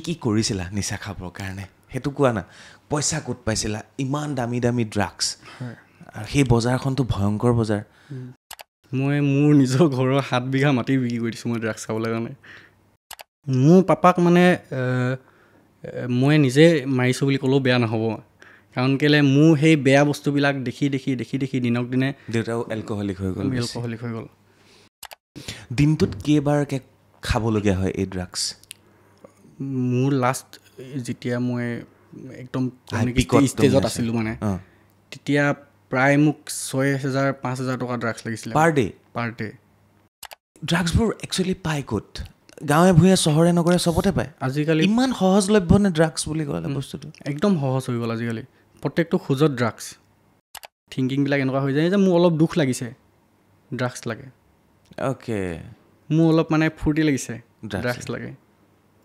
কি কৰিছিলা নিচা খাবৰ কাৰণে হেতু কোৱা না পইচা ক'ত পাইছিলা ইমান দামী দামী ড্ৰাগছ আৰু সেই বজাৰখনটো ভয়ংকৰ বজাৰ মই মোৰ নিজৰ ঘৰৰ 7 বিঘা মাটি বিক্ৰী কৰি দিছোঁ মই ড্ৰাগছ খাবলৈ কাৰণে মোৰ পাপাক মানে মই নিজে মাৰিছোঁ বুলি ক'লেও বেয়া নহ'ব কাৰণ কেলে মোৰ সেই বেয়া বস্তুবিলাক দেখি দিনক দিনে দেউতাও এলকহলিক হৈ গ'ল দিনটোত কেইবাৰকৈ খাবলগীয়া হয় এই ড্ৰাগছ মোৰ লাষ্ট যেতিয়া মই একদম ষ্টেজত আছিলোঁ মানে তেতিয়া প্ৰায় মোক 6,000-5,000 টকা ড্ৰাগছ লাগিছিলে পাৰ ডে ড্ৰাগছবোৰ একচুৱেলি পায় ক'ত গাঁৱে ভূঞে চহৰে নগৰে চবতে পায় আজিকালি ইমান সহজলভ্য নে ড্ৰাগছ বুলি ক'লে বস্তুটো একদম সহজ হৈ গ'ল আজিকালি প্ৰত্যেকটো খোজত ড্ৰাগছ থিংকিংবিলাক এনেকুৱা হৈ যায় যে মোৰ অলপ দুখ লাগিছে ড্ৰাগছ লাগে অ'কে মোৰ অলপ মানে ফূৰ্তি লাগিছে ড্ৰাগছ লাগে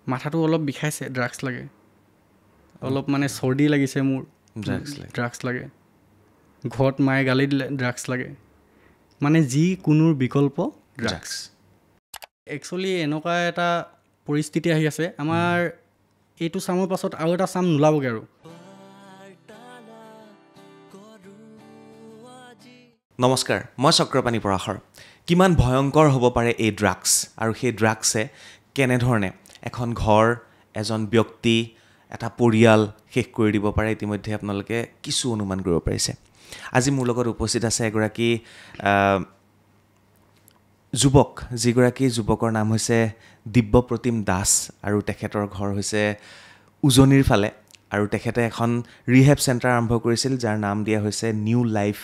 মাথাটো অলপ বিষাইছে ড্ৰাগছ লাগে অলপ মানে চৰ্দি লাগিছে মোৰ ড্ৰাগছ লাগে ঘৰত মায়ে গালি দিলে ড্ৰাগছ লাগে মানে যিকোনোৰ বিকল্প ড্ৰাগছ একচুৱেলি এনেকুৱা এটা পৰিস্থিতি আহি আছে আমাৰ এইটো চামৰ পাছত আৰু এটা চাম নোলাবগৈ আৰু নমস্কাৰ মই চক্ৰপাণী পৰাশৰ কিমান ভয়ংকৰ হ'ব পাৰে এই ড্ৰাগছ আৰু সেই ড্ৰাগছে কেনেধৰণে এখন ঘৰ এজন ব্যক্তি এটা পৰিয়াল শেষ কৰি দিব পাৰে ইতিমধ্যে আপোনালোকে কিছু অনুমান কৰিব পাৰিছে আজি মোৰ লগত উপস্থিত আছে এগৰাকী যুৱক যিগৰাকী যুৱকৰ নাম হৈছে দিব্যপ্ৰতিম দাস আৰু তেখেতৰ ঘৰ হৈছে উজনিৰ ফালে আৰু তেখেতে এখন ৰিহেব চেণ্টাৰ আৰম্ভ কৰিছিল যাৰ নাম দিয়া হৈছে নিউ লাইফ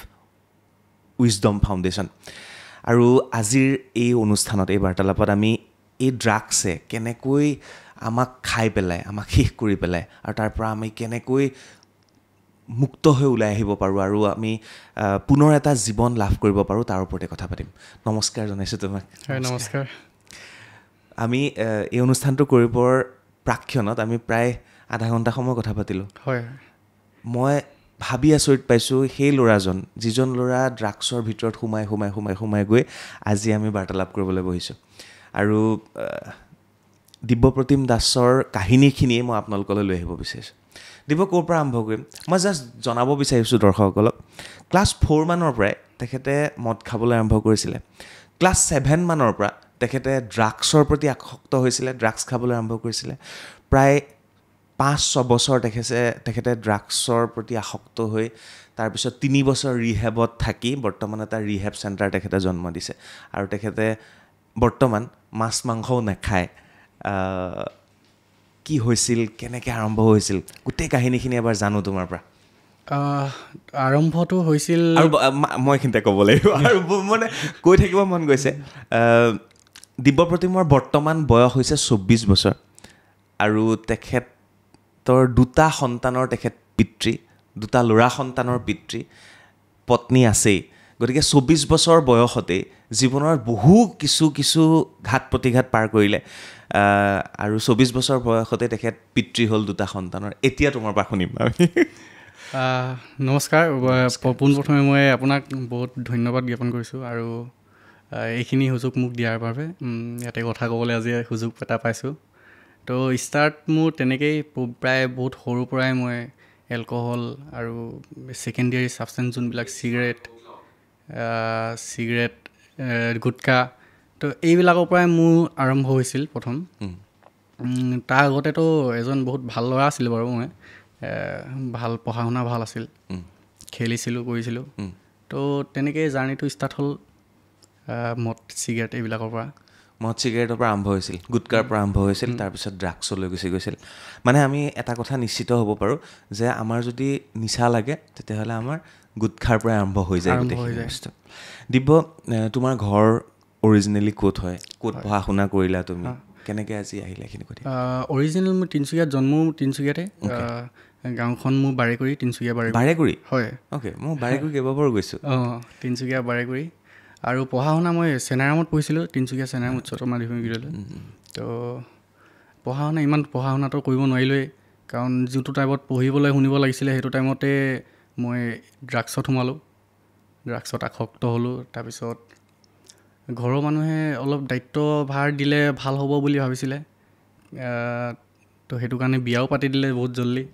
উইজডম ফাউণ্ডেশ্যন আৰু আজিৰ এই অনুষ্ঠানত এই বাৰ্তালাপত আমি এই ড্ৰাগছে কেনেকৈ আমাক খাই পেলাই আমাক শেষ কৰি পেলাই আৰু তাৰ পৰা আমি কেনেকৈ মুক্ত হৈ ওলাই আহিব পাৰোঁ আৰু আমি পুনৰ এটা জীৱন লাভ কৰিব পাৰোঁ তাৰ ওপৰতে কথা পাতিম নমস্কাৰ জনাইছোঁ তোমাক নমস্কাৰ আমি এই অনুষ্ঠানটো কৰিবৰ প্ৰাক্ষণত আমি প্ৰায় আধা ঘণ্টা সময় কথা পাতিলোঁ হয় মই ভাবি আচৰিত পাইছোঁ সেই ল'ৰাজন যিজন ল'ৰা ড্ৰাগছৰ ভিতৰত সোমাই গৈ আজি আমি বাৰ্তালাপ কৰিবলৈ বহিছোঁ আৰু দিব্যপ্ৰতিম দাসৰ কাহিনীখিনিয়ে মই আপোনালোকলৈ লৈ আহিব বিচাৰিছোঁ দিব্য ক'ৰ পৰা আৰম্ভ কৰিম মই জাষ্ট জনাব বিচাৰিছোঁ দৰ্শকসকলক ক্লাছ 4 মানৰ পৰাই তেখেতে মদ খাবলৈ আৰম্ভ কৰিছিলে ক্লাছ 7 মানৰ পৰা তেখেতে ড্ৰাগছৰ প্ৰতি আসক্ত হৈছিলে ড্ৰাগছ খাবলৈ আৰম্ভ কৰিছিলে প্ৰায় 5-6 বছৰ তেখেতে ড্ৰাগছৰ প্ৰতি আসক্ত হৈ তাৰপিছত 3 বছৰ ৰিহেবত থাকি বৰ্তমান এটা ৰিহেব চেণ্টাৰ তেখেতে জন্ম দিছে আৰু তেখেতে বৰ্তমান মাছ মাংসও নাখায় কি হৈছিল কেনেকৈ আৰম্ভ হৈছিল গোটেই কাহিনীখিনি এবাৰ জানো তোমাৰ পৰা আৰম্ভটো হৈছিল আৰু মই এইখিনিতে ক'ব লাগিব আৰু মানে কৈ থাকিব মন গৈছে দিব্যপ্ৰতিমৰ বৰ্তমান বয়স হৈছে 24 বছৰ আৰু তেখেতৰ 2টা সন্তানৰ তেখেত পিতৃ 2টা ল'ৰা সন্তানৰ পিতৃ পত্নী আছেই গতিকে 24 বছৰ বয়সতেই জীৱনৰ বহু কিছু ঘাত প্ৰতিঘাত পাৰ কৰিলে আৰু 24 বছৰ বয়সতে তেখেত পিতৃ হ'ল 2টা সন্তানৰ এতিয়া তোমাৰ পৰা শুনিম নমস্কাৰ পোনপ্ৰথমে মই আপোনাক বহুত ধন্যবাদ জ্ঞাপন কৰিছোঁ আৰু এইখিনি সুযোগ মোক দিয়াৰ বাবে ইয়াতে কথা ক'বলৈ আজি সুযোগ এটা পাইছোঁ তো ষ্টাৰ্ট মোৰ তেনেকেই প্ৰায় বহুত সৰুৰ পৰাই মই এলকহল আৰু ছেকেণ্ডেৰী ছাবষ্টেঞ্চ যোনবিলাক চিগাৰেট গুটকা তো এইবিলাকৰ পৰাই মোৰ আৰম্ভ হৈছিল প্ৰথম তাৰ আগতেতো এজন বহুত ভাল ল'ৰা আছিল বাৰু মই ভাল পঢ়া শুনা ভাল আছিল খেলিছিলোঁ কৰিছিলোঁ তো তেনেকেই জাৰ্ণিটো ষ্টাৰ্ট হ'ল মদ চিগাৰেট এইবিলাকৰ পৰা মদ চিগাৰেটৰ পৰা আৰম্ভ হৈছিল গুটকাৰ পৰা আৰম্ভ হৈছিল তাৰপিছত ড্ৰাগছলৈ গুচি গৈছিল মানে আমি এটা কথা নিশ্চিত হ'ব পাৰোঁ যে আমাৰ যদি নিচা লাগে তেতিয়াহ'লে আমাৰ গুটখাৰ পৰা আৰম্ভ হৈ যায় বস্তু দিব্য তোমাৰ ঘৰ অৰিজিনেলি ক'ত হয় ক'ত পঢ়া শুনা কৰিলা তুমি কেনেকৈ আজি আহিলা এইখিনি কথা অৰিজিনেল মোৰ তিনিচুকীয়াত জন্ম তিনিচুকীয়াতে গাঁওখন মোৰ বাৰেকুৰি তিনিচুকীয়া বাৰেকুৰি হয় অ'কে মই বাৰেকুৰি কেইবাবাৰো গৈছোঁ তিনিচুকীয়া বাৰেকুৰি আৰু পঢ়া শুনা মই চেনাৰামত পঢ়িছিলোঁ তিনিচুকীয়া চেনাৰাম উচ্চতৰ মাধ্যমিক বিদ্যালয় তো পঢ়া শুনাটো কৰিব নোৱাৰিলোৱেই কাৰণ যিটো টাইমত পঢ়িবলৈ শুনিব লাগিছিলে সেইটো টাইমতে মই ড্ৰাগছত সোমালোঁ ড্ৰাগছত আসক্ত হ'লোঁ তাৰপিছত ঘৰৰ মানুহে অলপ দায়িত্বভাৰ দিলে ভাল হ'ব বুলি ভাবিছিলে তো সেইটো কাৰণে বিয়াও পাতি দিলে বহুত জল্দি,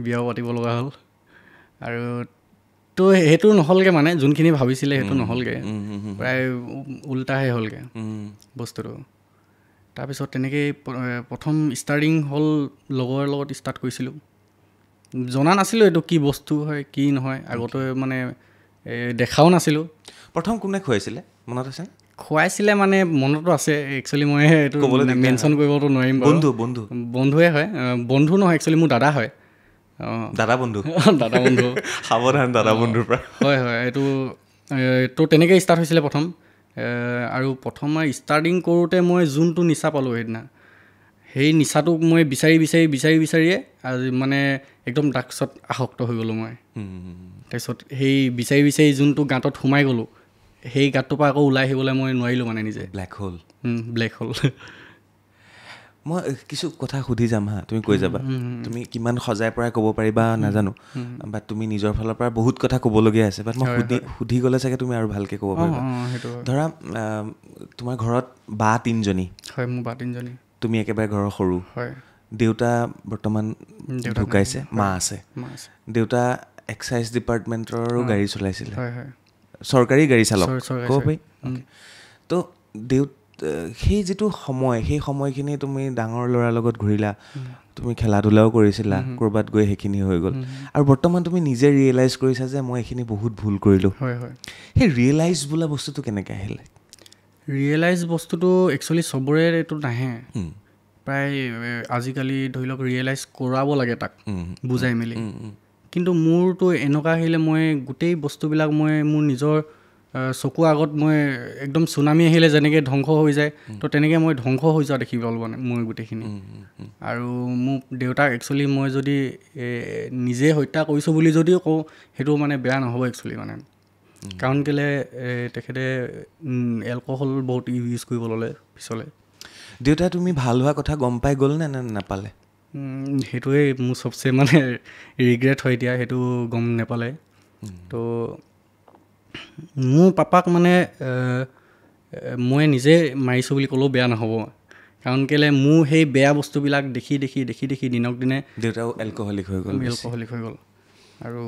বিয়াও পাতিব লগা হ'ল। আৰু তো সেইটো নহ'লগৈ মানে, যোনখিনি ভাবিছিলে সেইটো নহ'লগৈ, প্ৰায় উল্টাহে হ'লগৈ বস্তুটো। তাৰপিছত তেনেকৈয়ে প্ৰথম ষ্টাৰ্টিং হ'ল লগৰ লগত ষ্টাৰ্ট কৰিছিলোঁ। জনা নাছিলোঁ এইটো কি বস্তু হয় কি নহয়, আগতে মানে দেখাও নাছিলোঁ। প্ৰথম কোনে খুৱাইছিলে মনত আছে? খুৱাইছিলে মানে মনতো আছে, একচুৱেলি মই এইটো মেনশ্যন কৰিবতো নোৱাৰিম বাৰু। বন্ধুৱে হয়, বন্ধু নহয় একচুৱেলি মোৰ দাদা হয়। দাদা বন্ধু দাদা বন্ধু সাৱধান, দাদা বন্ধুৰ পৰা। হয় হয়, এইটো তো তেনেকৈ ষ্টাৰ্ট হৈছিলে প্ৰথম। আৰু প্ৰথম মই ষ্টাৰ্টিং কৰোঁতে মই যোনটো নিচা পালোঁ সেইদিনা, সেই নিচাটোক মই বিচাৰিয়ে আজি মানে একদম ড্ৰাগছত আসক্ত হৈ গ'লোঁ মই। তাৰপিছত সেই বিচাৰি যোনটো গাঁতত সোমাই গ'লোঁ, সেই গাঁতটোৰ পৰা আকৌ ওলাই আহিবলৈ মই নোৱাৰিলোঁ মানে নিজে। ব্লেক হ'ল। মই কিছু কথা সুধি যাম হা, তুমি কৈ যাবা। তুমি কিমান সজাই পৰাই ক'ব পাৰিবা নাজানো, বাট তুমি নিজৰ ফালৰ পৰা বহুত কথা ক'বলগীয়া আছে, বাট মই সুধি গ'লে চাগে তুমি আৰু ভালকৈ ক'ব পাৰিবা। ধৰা তোমাৰ ঘৰত বা 3জনী। হয়, মোৰ বা 3জনী। তুমি একেবাৰে ঘৰৰ সৰু। হয়। দেউতা বৰ্তমান ঢুকাইছে, মা আছে। দেউতা এক্সাইজ ডিপাৰ্টমেণ্টৰো গাড়ী চলাইছিলে, চৰকাৰী গাড়ী চালক ক'ব পাৰি। তো সেই যিটো সময়, সেই সময়খিনি তুমি ডাঙৰ ল'ৰাৰ লগত ঘূৰিলা, তুমি খেলা ধূলাও কৰিছিলা, ক'ৰবাত গৈ সেইখিনি হৈ গ'ল, আৰু বৰ্তমান তুমি নিজে ৰিয়েলাইজ কৰিছা যে মই এইখিনি বহুত ভুল কৰিলোঁ। সেই ৰিয়েলাইজ বোলা বস্তুটো কেনেকৈ আহিলে? ৰিয়েলাইজ বস্তুটো একচুৱেলি চবৰে এইটো নাহে, প্ৰায় আজিকালি ধৰি লওক ৰিয়েলাইজ কৰাব লাগে তাক বুজাই মেলি। কিন্তু মোৰতো এনেকুৱা আহিলে মই গোটেই বস্তুবিলাক মই মোৰ নিজৰ চকুৰ আগত মই একদম চুনামি আহিলে যেনেকৈ ধ্বংস হৈ যায়, তো তেনেকৈ মই ধ্বংস হৈ যোৱা দেখি পালোঁ মানে মই গোটেইখিনি। আৰু মোক দেউতাক একচুৱেলি মই যদি নিজে হত্যা কৰিছোঁ বুলি যদিও কওঁ, সেইটো মানে বেয়া নহ'ব একচুৱেলি মানে। কাৰণ কেলৈ তেখেতে এলকহল বহুত ইউজ কৰিব ল'লে পিছলৈ। দেউতাই তুমি ভাল হোৱা কথা গম পাই গ'ল নে নাপালে? সেইটোৱে মোৰ চবচে মানে ৰিগ্ৰেট হয় এতিয়া, সেইটো গম নাপালে। তো মোৰ পাপাক মানে মই নিজে মাৰিছোঁ বুলি ক'লেও বেয়া নহ'ব, কাৰণ কেলৈ মোৰ সেই বেয়া বস্তুবিলাক দেখি দিনক দিনে দেউতাও এলকহলিক হৈ গ'ল। আৰু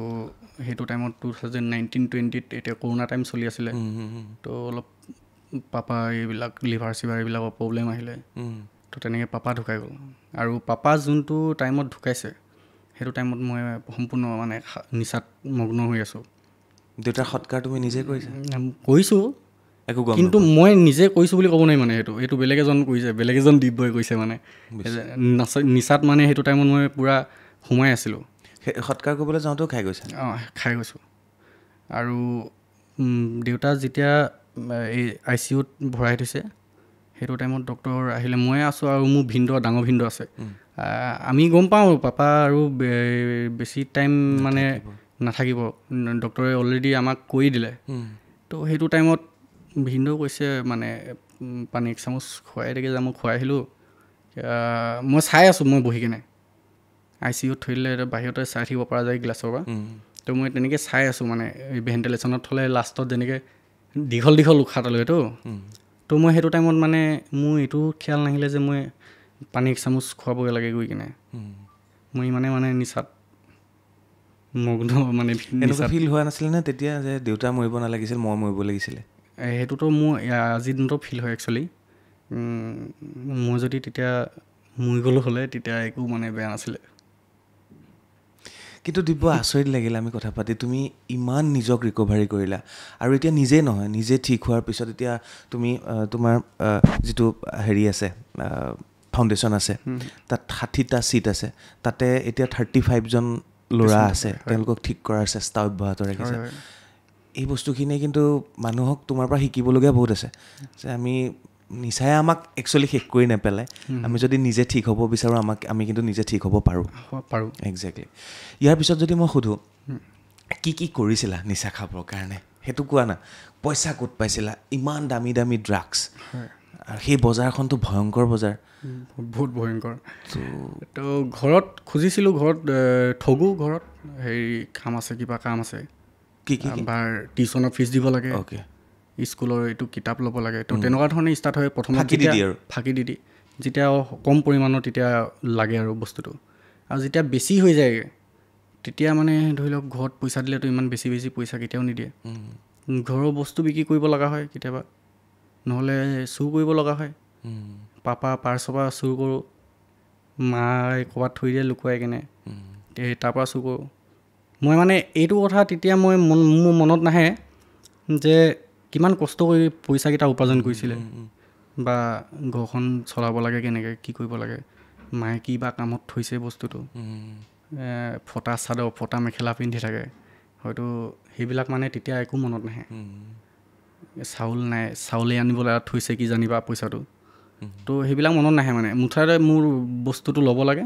সেইটো টাইমত 2019-20 এতিয়া কৰোণা টাইম চলি আছিলে, তো অলপ পাপা এইবিলাক লিভাৰ চিভাৰ এইবিলাকৰ প্ৰব্লেম আহিলে, তো তেনেকৈ পাপা ঢুকাই গ'ল। আৰু পাপা যোনটো টাইমত ঢুকাইছে সেইটো টাইমত মই সম্পূৰ্ণ মানে নিচাত মগ্ন হৈ আছোঁ। দেউতাৰ সৎকাৰ তুমি নিজে কৰিছোঁ, কিন্তু মই নিজে কৰিছোঁ বুলি ক'ব নোৱাৰি মানে। সেইটো বেলেগ এজন কৰিছে, বেলেগ এজন দিব্যই কৰিছে মানে। নিচাত মানে সেইটো টাইমত মই পূৰা সোমাই আছিলোঁ। সৎকাৰ কৰিবলৈ যাওঁতেও খাই গৈছোঁ। আৰু দেউতা যেতিয়া এই ICUত ভৰাই থৈছে, সেইটো টাইমত ডক্টৰ আহিলে, মই আছোঁ আৰু মোৰ ডাঙৰ ভিনদেউ আছে। আমি গম পাওঁ পাপা আৰু বেছি টাইম মানে নাথাকিব, ডক্টৰে অলৰেডি আমাক কৈ দিলে। তো সেইটো টাইমত ভিনদেউ কৈছে মানে পানী 1 চামুচ খুৱাই দিকে যে মই খুৱাই আহিলোঁ। মই চাই আছোঁ, মই বহি কিনে ICUত থৈ দিলে, বাহিৰতে চাই থাকিব পৰা যায় গ্লাছৰ পৰা। তো মই তেনেকৈ চাই আছোঁ মানে, ভেণ্টিলেশ্যনত থ'লে লাষ্টত যেনেকৈ দীঘল উশাহ লয়তো। তো মই সেইটো টাইমত মানে মোৰ এইটো খেয়াল নাহিলে যে মই পানী 1 চামুচ খুৱাবগৈ লাগে গৈ কিনে। মই মানে নিচাত মগ্ন মানে। এনেকুৱা ফিল হোৱা নাছিলে নে তেতিয়া যে দেউতা মৰিব নালাগিছিল, মই মৰিব লাগিছিলে? সেইটোতো মোৰ আজিৰ দিনতো ফিল হয় একচুৱেলি। মই যদি তেতিয়া মৰি গ'লো হ'লে তেতিয়া একো মানে বেয়া নাছিলে। কিন্তু দিব্য আচৰিত লাগিল আমি কথা পাতি, তুমি ইমান নিজক ৰিকভাৰী কৰিলা, আৰু এতিয়া নিজেই নহয়, নিজে ঠিক হোৱাৰ পিছত এতিয়া তুমি তোমাৰ যিটো হেৰি আছে ফাউণ্ডেশ্যন আছে, তাত 60টা ছিট আছে, তাতে এতিয়া 35জন ল'ৰা আছে, তেওঁলোকক ঠিক কৰাৰ চেষ্টা অব্যাহত ৰাখিছে। এই বস্তুখিনিয়ে কিন্তু মানুহক তোমাৰ পৰা শিকিবলগীয়া বহুত আছে, যে নিচাই আমাক একচুৱেলি শেষ কৰি নেপেলায়। আমি যদি নিজে ঠিক হ'ব বিচাৰোঁ, আমি কিন্তু নিজে ঠিক হ'ব পাৰোঁ। একজেক্টলি। ইয়াৰ পিছত যদি মই সোধোঁ, কি কৰিছিলা নিচা খাবৰ কাৰণে, সেইটো কোৱা না। পইচা ক'ত পাইছিলা? ইমান দামী ড্ৰাগছ, আৰু সেই বজাৰখনতো ভয়ংকৰ বজাৰ, বহুত ভয়ংকৰ। তো ঘৰত খুজিছিলোঁ, ঘৰত ঠগো, ঘৰত হেৰি কাম আছে, কিবা কাম আছে, বাৰ টিউশ্যনৰ ফিজ দিব লাগে, স্কুলৰ এইটো কিতাপ ল'ব লাগে। তো তেনেকুৱা ধৰণে ষ্টাৰ্ট হয় প্ৰথমত, ফাঁকি দি যেতিয়া কম পৰিমাণৰ তেতিয়া লাগে আৰু বস্তুটো আৰু যেতিয়া বেছি হৈ যায়গৈ তেতিয়া মানে ধৰি লওক ঘৰত পইচা দিলেতো ইমান বেছি বেছি পইচা কেতিয়াও নিদিয়ে ঘৰৰ বস্তু বিক্ৰী কৰিব লগা হয় কেতিয়াবা নহ'লে চুৰ কৰিব লগা হয় পাপা পাৰ্চৰ পৰা চুৰ কৰোঁ মায়ে ক'ৰবাত থৈ দিয়ে লুকুৱাই কেনে তাৰপৰা চুৰ কৰোঁ মই মানে এইটো কথা তেতিয়া মোৰ মনত নাহে যে কিমান কষ্ট কৰি পইচাকেইটা উপাৰ্জন কৰিছিলে বা ঘৰখন চলাব লাগে কেনেকৈ কি কৰিব লাগে মায়ে কি বা কামত থৈছে বস্তুটো ফটা চাদৰ ফটা মেখেলা পিন্ধি থাকে হয়তো সেইবিলাক মানে তেতিয়া একো মনত নাহে চাউল নাই চাউলে আনিবলৈ থৈছে কি জানিবা পইচাটো তো সেইবিলাক মনত নাহে মানে মুঠতে মোৰ বস্তুটো ল'ব লাগে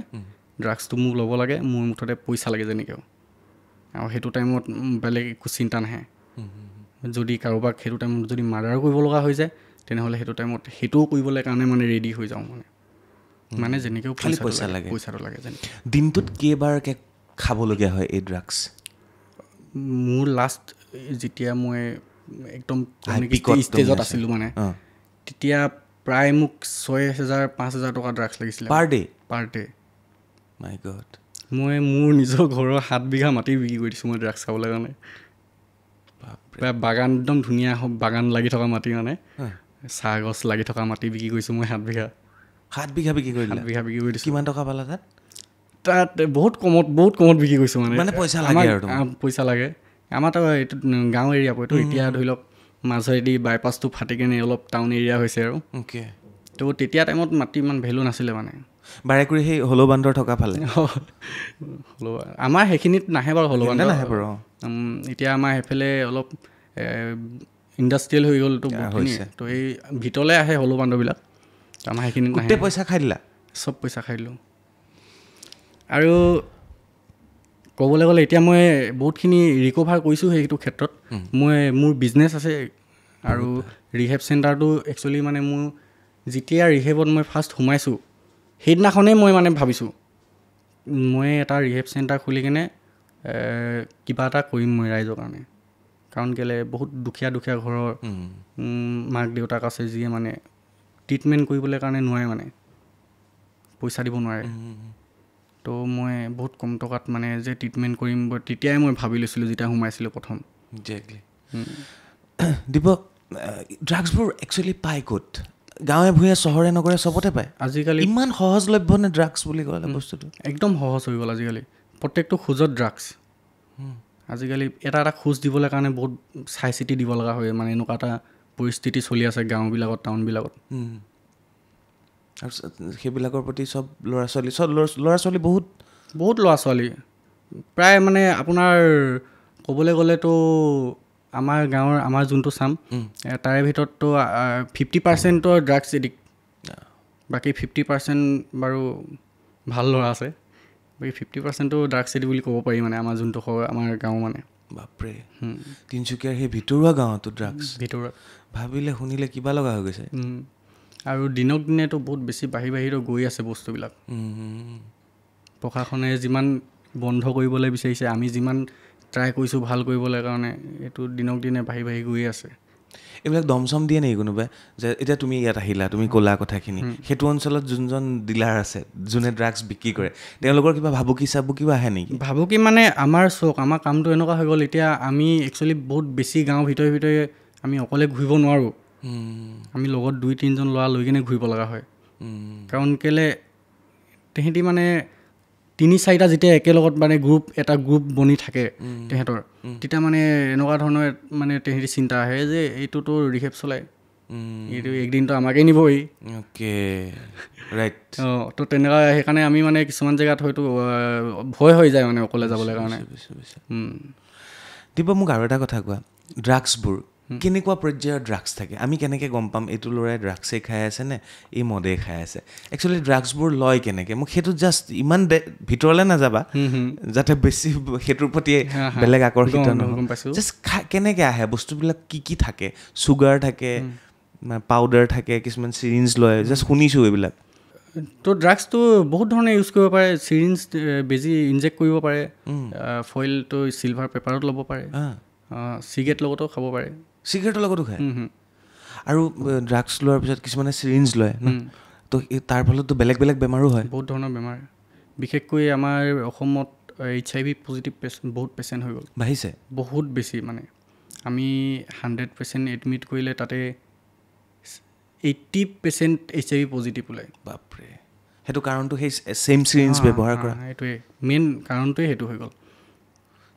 ড্ৰাগছটো মোক ল'ব লাগে মোৰ মুঠতে পইচা লাগে যেনেকৈও আৰু সেইটো টাইমত বেলেগ একো চিন্তা নাহে যদি কাৰোবাক সেইটো টাইমত যদি মাৰ্ডাৰ কৰিব লগা হৈ যায় তেনেহ'লে সেইটো টাইমত সেইটোও কৰিবলৈ কাৰণে মানে ৰেডি হৈ যাওঁ মানে যেনেকৈও পইচা লাগে পইচাটো লাগে যেনেকৈ দিনটোত কেইবাৰকৈ খাবলগীয়া হয় এই ড্ৰাগছ মোৰ লাষ্ট যেতিয়া মই একদম ষ্টেজত আছিলোঁ মানে তেতিয়া প্ৰায় মোক 6,000-5,000 টকা ড্ৰাগছ লাগিছিলে পাৰ ডে মাই গড মই মোৰ নিজৰ ঘৰৰ 7 বিঘা মাটি বিক্ৰী কৰি দিছোঁ মই ড্ৰাগছ খাবলৈ কাৰণে প্ৰায় বাগান একদম ধুনীয়া বাগান লাগি থকা মাটি মানে চাহ গছ লাগি থকা মাটি বিক্ৰী কৰিছোঁ মই 7 বিঘা বিক্ৰী কৰি দিছোঁ কিমান টকা পালা তাত বহুত কমত বিক্ৰী কৰিছোঁ মানে পইচা লাগে আমাৰতো এইটো গাঁও এৰিয়া পৰেতো এতিয়া ধৰি লওক মাজেদি বাইপাছটো ফাটি কেনে অলপ টাউন এৰিয়া হৈছে আৰু তো তেতিয়া টাইমত মাটি ইমান ভেলু নাছিলে মানে বাৰেকুৰি সেই হলৌবান্দৰ থকা ফালে আমাৰ সেইখিনিত নাহে বাৰু হলৌবান্দৰ নাহে বাৰু এতিয়া আমাৰ সেইফালে অলপ ইণ্ডাষ্ট্ৰিয়েল হৈ গ'লতো তো এই ভিতৰলৈ আহে হলৌবান্দৰবিলাক আমাৰ সেইখিনিত নাহে পইচা খাই দিলা চব পইচা খাই দিলোঁ আৰু ক'বলৈ গ'লে এতিয়া মই বহুতখিনি ৰিকভাৰ কৰিছোঁ সেইটো ক্ষেত্ৰত মোৰ বিজনেছ আছে আৰু ৰিহেব চেণ্টাৰটো একচুৱেলি মানে মোৰ যেতিয়া ৰিহেবত মই ফাৰ্ষ্ট সোমাইছোঁ সেইদিনাখনেই মই মানে ভাবিছোঁ মই এটা ৰিহেব চেণ্টাৰ খুলি কেনে কিবা এটা কৰিম মই ৰাইজৰ কাৰণে কাৰণ কেলৈ বহুত দুখীয়া ঘৰৰ মাক দেউতাক আছে যিয়ে মানে ট্ৰিটমেণ্ট কৰিবলৈ কাৰণে নোৱাৰে মানে পইচা দিব নোৱাৰে তো মই বহুত কম টকাত মানে যে ট্ৰিটমেণ্ট কৰিম তেতিয়াই মই ভাবি লৈছিলোঁ যেতিয়া সোমাইছিলোঁ প্ৰথম দীপক ড্ৰাগছবোৰ একচুৱেলি পায় ক'ত গাঁৱে ভূঞে চহৰে নগৰে চবতে পায় আজিকালি ইমান সহজলভ্য নে ড্ৰাগছ বুলি ক'লে বস্তুটো একদম সহজ হৈ গ'ল আজিকালি প্ৰত্যেকটো খোজত ড্ৰাগছ আজিকালি এটা খোজ দিবলৈ কাৰণে বহুত চাই চিতি দিব লগা হয় মানে এনেকুৱা এটা পৰিস্থিতি চলি আছে গাঁওবিলাকত টাউনবিলাকত আৰু সেইবিলাকৰ প্ৰতি চব ল'ৰা ছোৱালী বহুত ল'ৰা ছোৱালী প্ৰায় মানে আপোনাৰ ক'বলৈ গ'লেতো আমাৰ গাঁৱৰ আমাৰ যোনটো চাম তাৰে ভিতৰততো 50% ড্ৰাগছ এডিক্ট বাকী 50% বাৰু ভাল ল'ৰা আছে বাকী 50%টো ড্ৰাগছ এডিক্ট বুলি ক'ব পাৰি মানে আমাৰ যোনটো আমাৰ গাঁও মানে বাপৰে তিনিচুকীয়াৰ সেই ভিতৰুৱা গাঁৱতো ড্ৰাগছ ভাবিলে শুনিলে কিবা লগা হৈ গৈছে আৰু দিনক দিনেতো বহুত বেছি বাঢ়িতো গৈ আছে বস্তুবিলাক প্ৰশাসনে যিমান বন্ধ কৰিবলৈ বিচাৰিছে আমি যিমান ট্ৰাই কৰিছোঁ ভাল কৰিবলৈ কাৰণে এইটো দিনক দিনে বাঢ়ি গৈ আছে এইবিলাক দমচম দিয়ে নেকি কোনোবাই যে এতিয়া তুমি ইয়াত আহিলা তুমি ক'লা কথাখিনি সেইটো অঞ্চলত যোনজন ডিলাৰ আছে যোনে ড্ৰাগছ বিক্ৰী কৰে তেওঁলোকৰ কিবা ভাবুকি আহে নেকি ভাবুকি মানে আমাৰ কামটো এনেকুৱা হৈ গ'ল এতিয়া আমি একচুৱেলি বহুত বেছি গাঁৱৰ ভিতৰে আমি অকলে ঘূৰিব নোৱাৰোঁ আমি লগত 2-3জন ল'ৰা লৈ কিনে ঘূৰিব লগা হয় কাৰণ কেলৈ তেহেঁতি মানে 3-4টা যেতিয়া একেলগত মানে এটা গ্ৰুপ বনি থাকে তেহেঁতৰ তেতিয়া মানে এনেকুৱা ধৰণৰ মানে তেহেঁতি চিন্তা আহে যে এইটোতো ৰিহেব চলাই এইটো একদিনতো আমাকেই নিবই তো তেনেকুৱা সেইকাৰণে আমি মানে কিছুমান জেগাত হয়তো ভয় হৈ যায় মানে অকলে যাবলৈ কাৰণে দীপক মোক আৰু এটা কথা কোৱা ড্ৰাগছবোৰ কেনেকুৱা পৰ্যায়ৰ ড্ৰাগছ থাকে আমি কেনেকৈ গম পাম এইটো ল'ৰাই ড্ৰাগছেই খাই আছে নে এই মদেই খাই আছে একচুৱেলি ড্ৰাগছবোৰ লয় কেনেকৈ মোক সেইটো জাষ্ট ইমান ভিতৰলৈ নাযাবা যাতে বেছি সেইটোৰ প্ৰতি বেলেগ আকৰ্ষিত নহয় জাষ্ট কেনেকৈ আহে বস্তুবিলাক কি থাকে চুগাৰ থাকে পাউডাৰ থাকে কিছুমান চিৰিঞ্জ লয় জাষ্ট শুনিছোঁ এইবিলাক তো ড্ৰাগছটো বহুত ধৰণে ইউজ কৰিব পাৰে চিৰিঞ্জ বেজি ইনজেক্ট কৰিব পাৰে ফইলটো চিলভাৰ পেপাৰত ল'ব পাৰে চিগাৰেট লগতো খাব পাৰে চিগাৰেটৰ লগতো খায় আৰু ড্ৰাগছ লোৱাৰ পিছত কিছুমানে চিৰিঞ্জ লয় ন তো তো তাৰ ফলততো বেলেগ বেলেগ বেমাৰো হয় বহুত ধৰণৰ বেমাৰ বিশেষকৈ আমাৰ অসমত HIV পজিটিভ বহুত পেচেণ্ট হৈ গ'ল বাঢ়িছে বহুত বেছি মানে আমি 100% এডমিট কৰিলে তাতে 80% HIV পজিটিভ ওলায় বাপৰে সেইটো কাৰণটো সেই চেম চিৰিঞ্জ ব্যৱহাৰ কৰা সেইটোৱে মেইন কাৰণটোৱে সেইটো হৈ গ'ল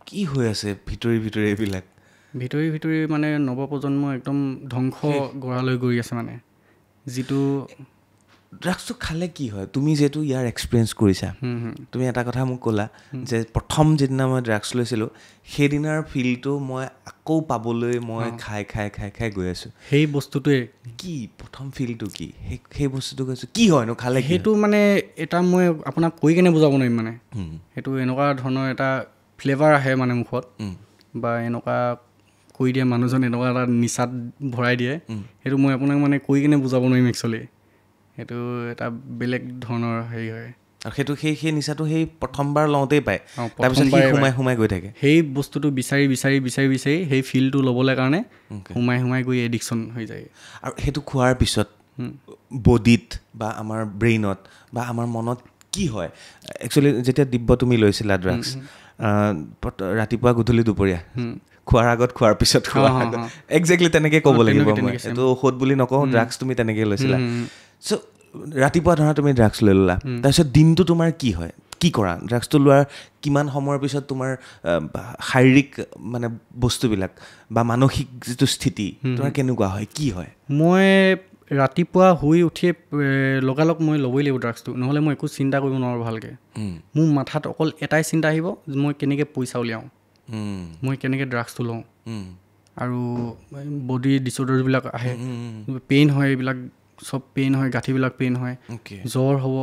কি হৈ আছে ভিতৰি এইবিলাক ভিতৰি মানে নৱপ্ৰজন্ম একদম ধ্বংস গঢ়ালৈ গৈ আছে মানে যিটো ড্ৰাগছটো খালে কি হয় তুমি যিহেতু ইয়াৰ এক্সপিৰিয়েঞ্চ কৰিছা তুমি এটা কথা মোক ক'লা যে প্ৰথম যিদিনা মই ড্ৰাগছ লৈছিলোঁ সেইদিনাৰ ফিলটো মই আকৌ পাবলৈ মই খাই গৈ আছোঁ সেই বস্তুটোৱে কি প্ৰথম ফিলটো কি সেই বস্তুটো কৈছোঁ কি হয়নো খালে সেইটো মানে এটা মই আপোনাক কৈ কেনে বুজাব নোৱাৰিম মানে সেইটো এনেকুৱা ধৰণৰ এটা ফ্লেভাৰ আহে মানে মুখত বা এনেকুৱা কৈ দিয়ে মানুহজন এনেকুৱা এটা নিচাত ভৰাই দিয়ে সেইটো মই আপোনাক মানে কৈ কেনে বুজাব নোৱাৰিম একচুৱেলি সেইটো এটা বেলেগ ধৰণৰ হেৰি হয় আৰু সেইটো সেই নিচাটো সেই প্ৰথমবাৰ লওঁতেই পায় তাৰপিছত সি সোমাই গৈ থাকে সেই বস্তুটো বিচাৰি সেই ফিলটো ল'বলৈ কাৰণে সোমাই গৈ এডিকশ্যন হৈ যায় আৰু সেইটো খোৱাৰ পিছত বডিত বা আমাৰ ব্ৰেইনত বা আমাৰ মনত কি হয় একচুৱেলি যেতিয়া দিব্য তুমি লৈছিলা ড্ৰাগছ ৰাতিপুৱা গধূলি দুপৰীয়া খোৱাৰ আগত খোৱাৰ পিছত খোৱাৰ আগত একজেক্টলি তেনেকৈ ক'ব লাগিব মই এইটো ঔষধ বুলি নকওঁ ড্ৰাগছ তুমি তেনেকৈ লৈছিলা চ' ৰাতিপুৱা ধৰা তুমি ড্ৰাগছ লৈ ল'লা তাৰপিছত দিনটো তোমাৰ কি হয় কি কৰা ড্ৰাগছটো লোৱাৰ কিমান সময়ৰ পিছত তোমাৰ শাৰীৰিক মানে বস্তুবিলাক বা মানসিক যিটো স্থিতি তোমাৰ কেনেকুৱা হয় কি হয় মই ৰাতিপুৱা শুই উঠিয়ে লগালগ মই ল'বই লাগিব ড্ৰাগছটো নহ'লে মই একো চিন্তা কৰিব নোৱাৰোঁ ভালকৈ মোৰ মাথাত অকল এটাই চিন্তা আহিব মই কেনেকৈ পইচা উলিয়াওঁ মই কেনেকৈ ড্ৰাগছটো লওঁ আৰু বডি ডিছঅৰ্ডাৰবিলাক আহে পেইন হয় এইবিলাক চব পেইন হয় গাঁঠিবিলাক পেইন হয় জ্বৰ হ'ব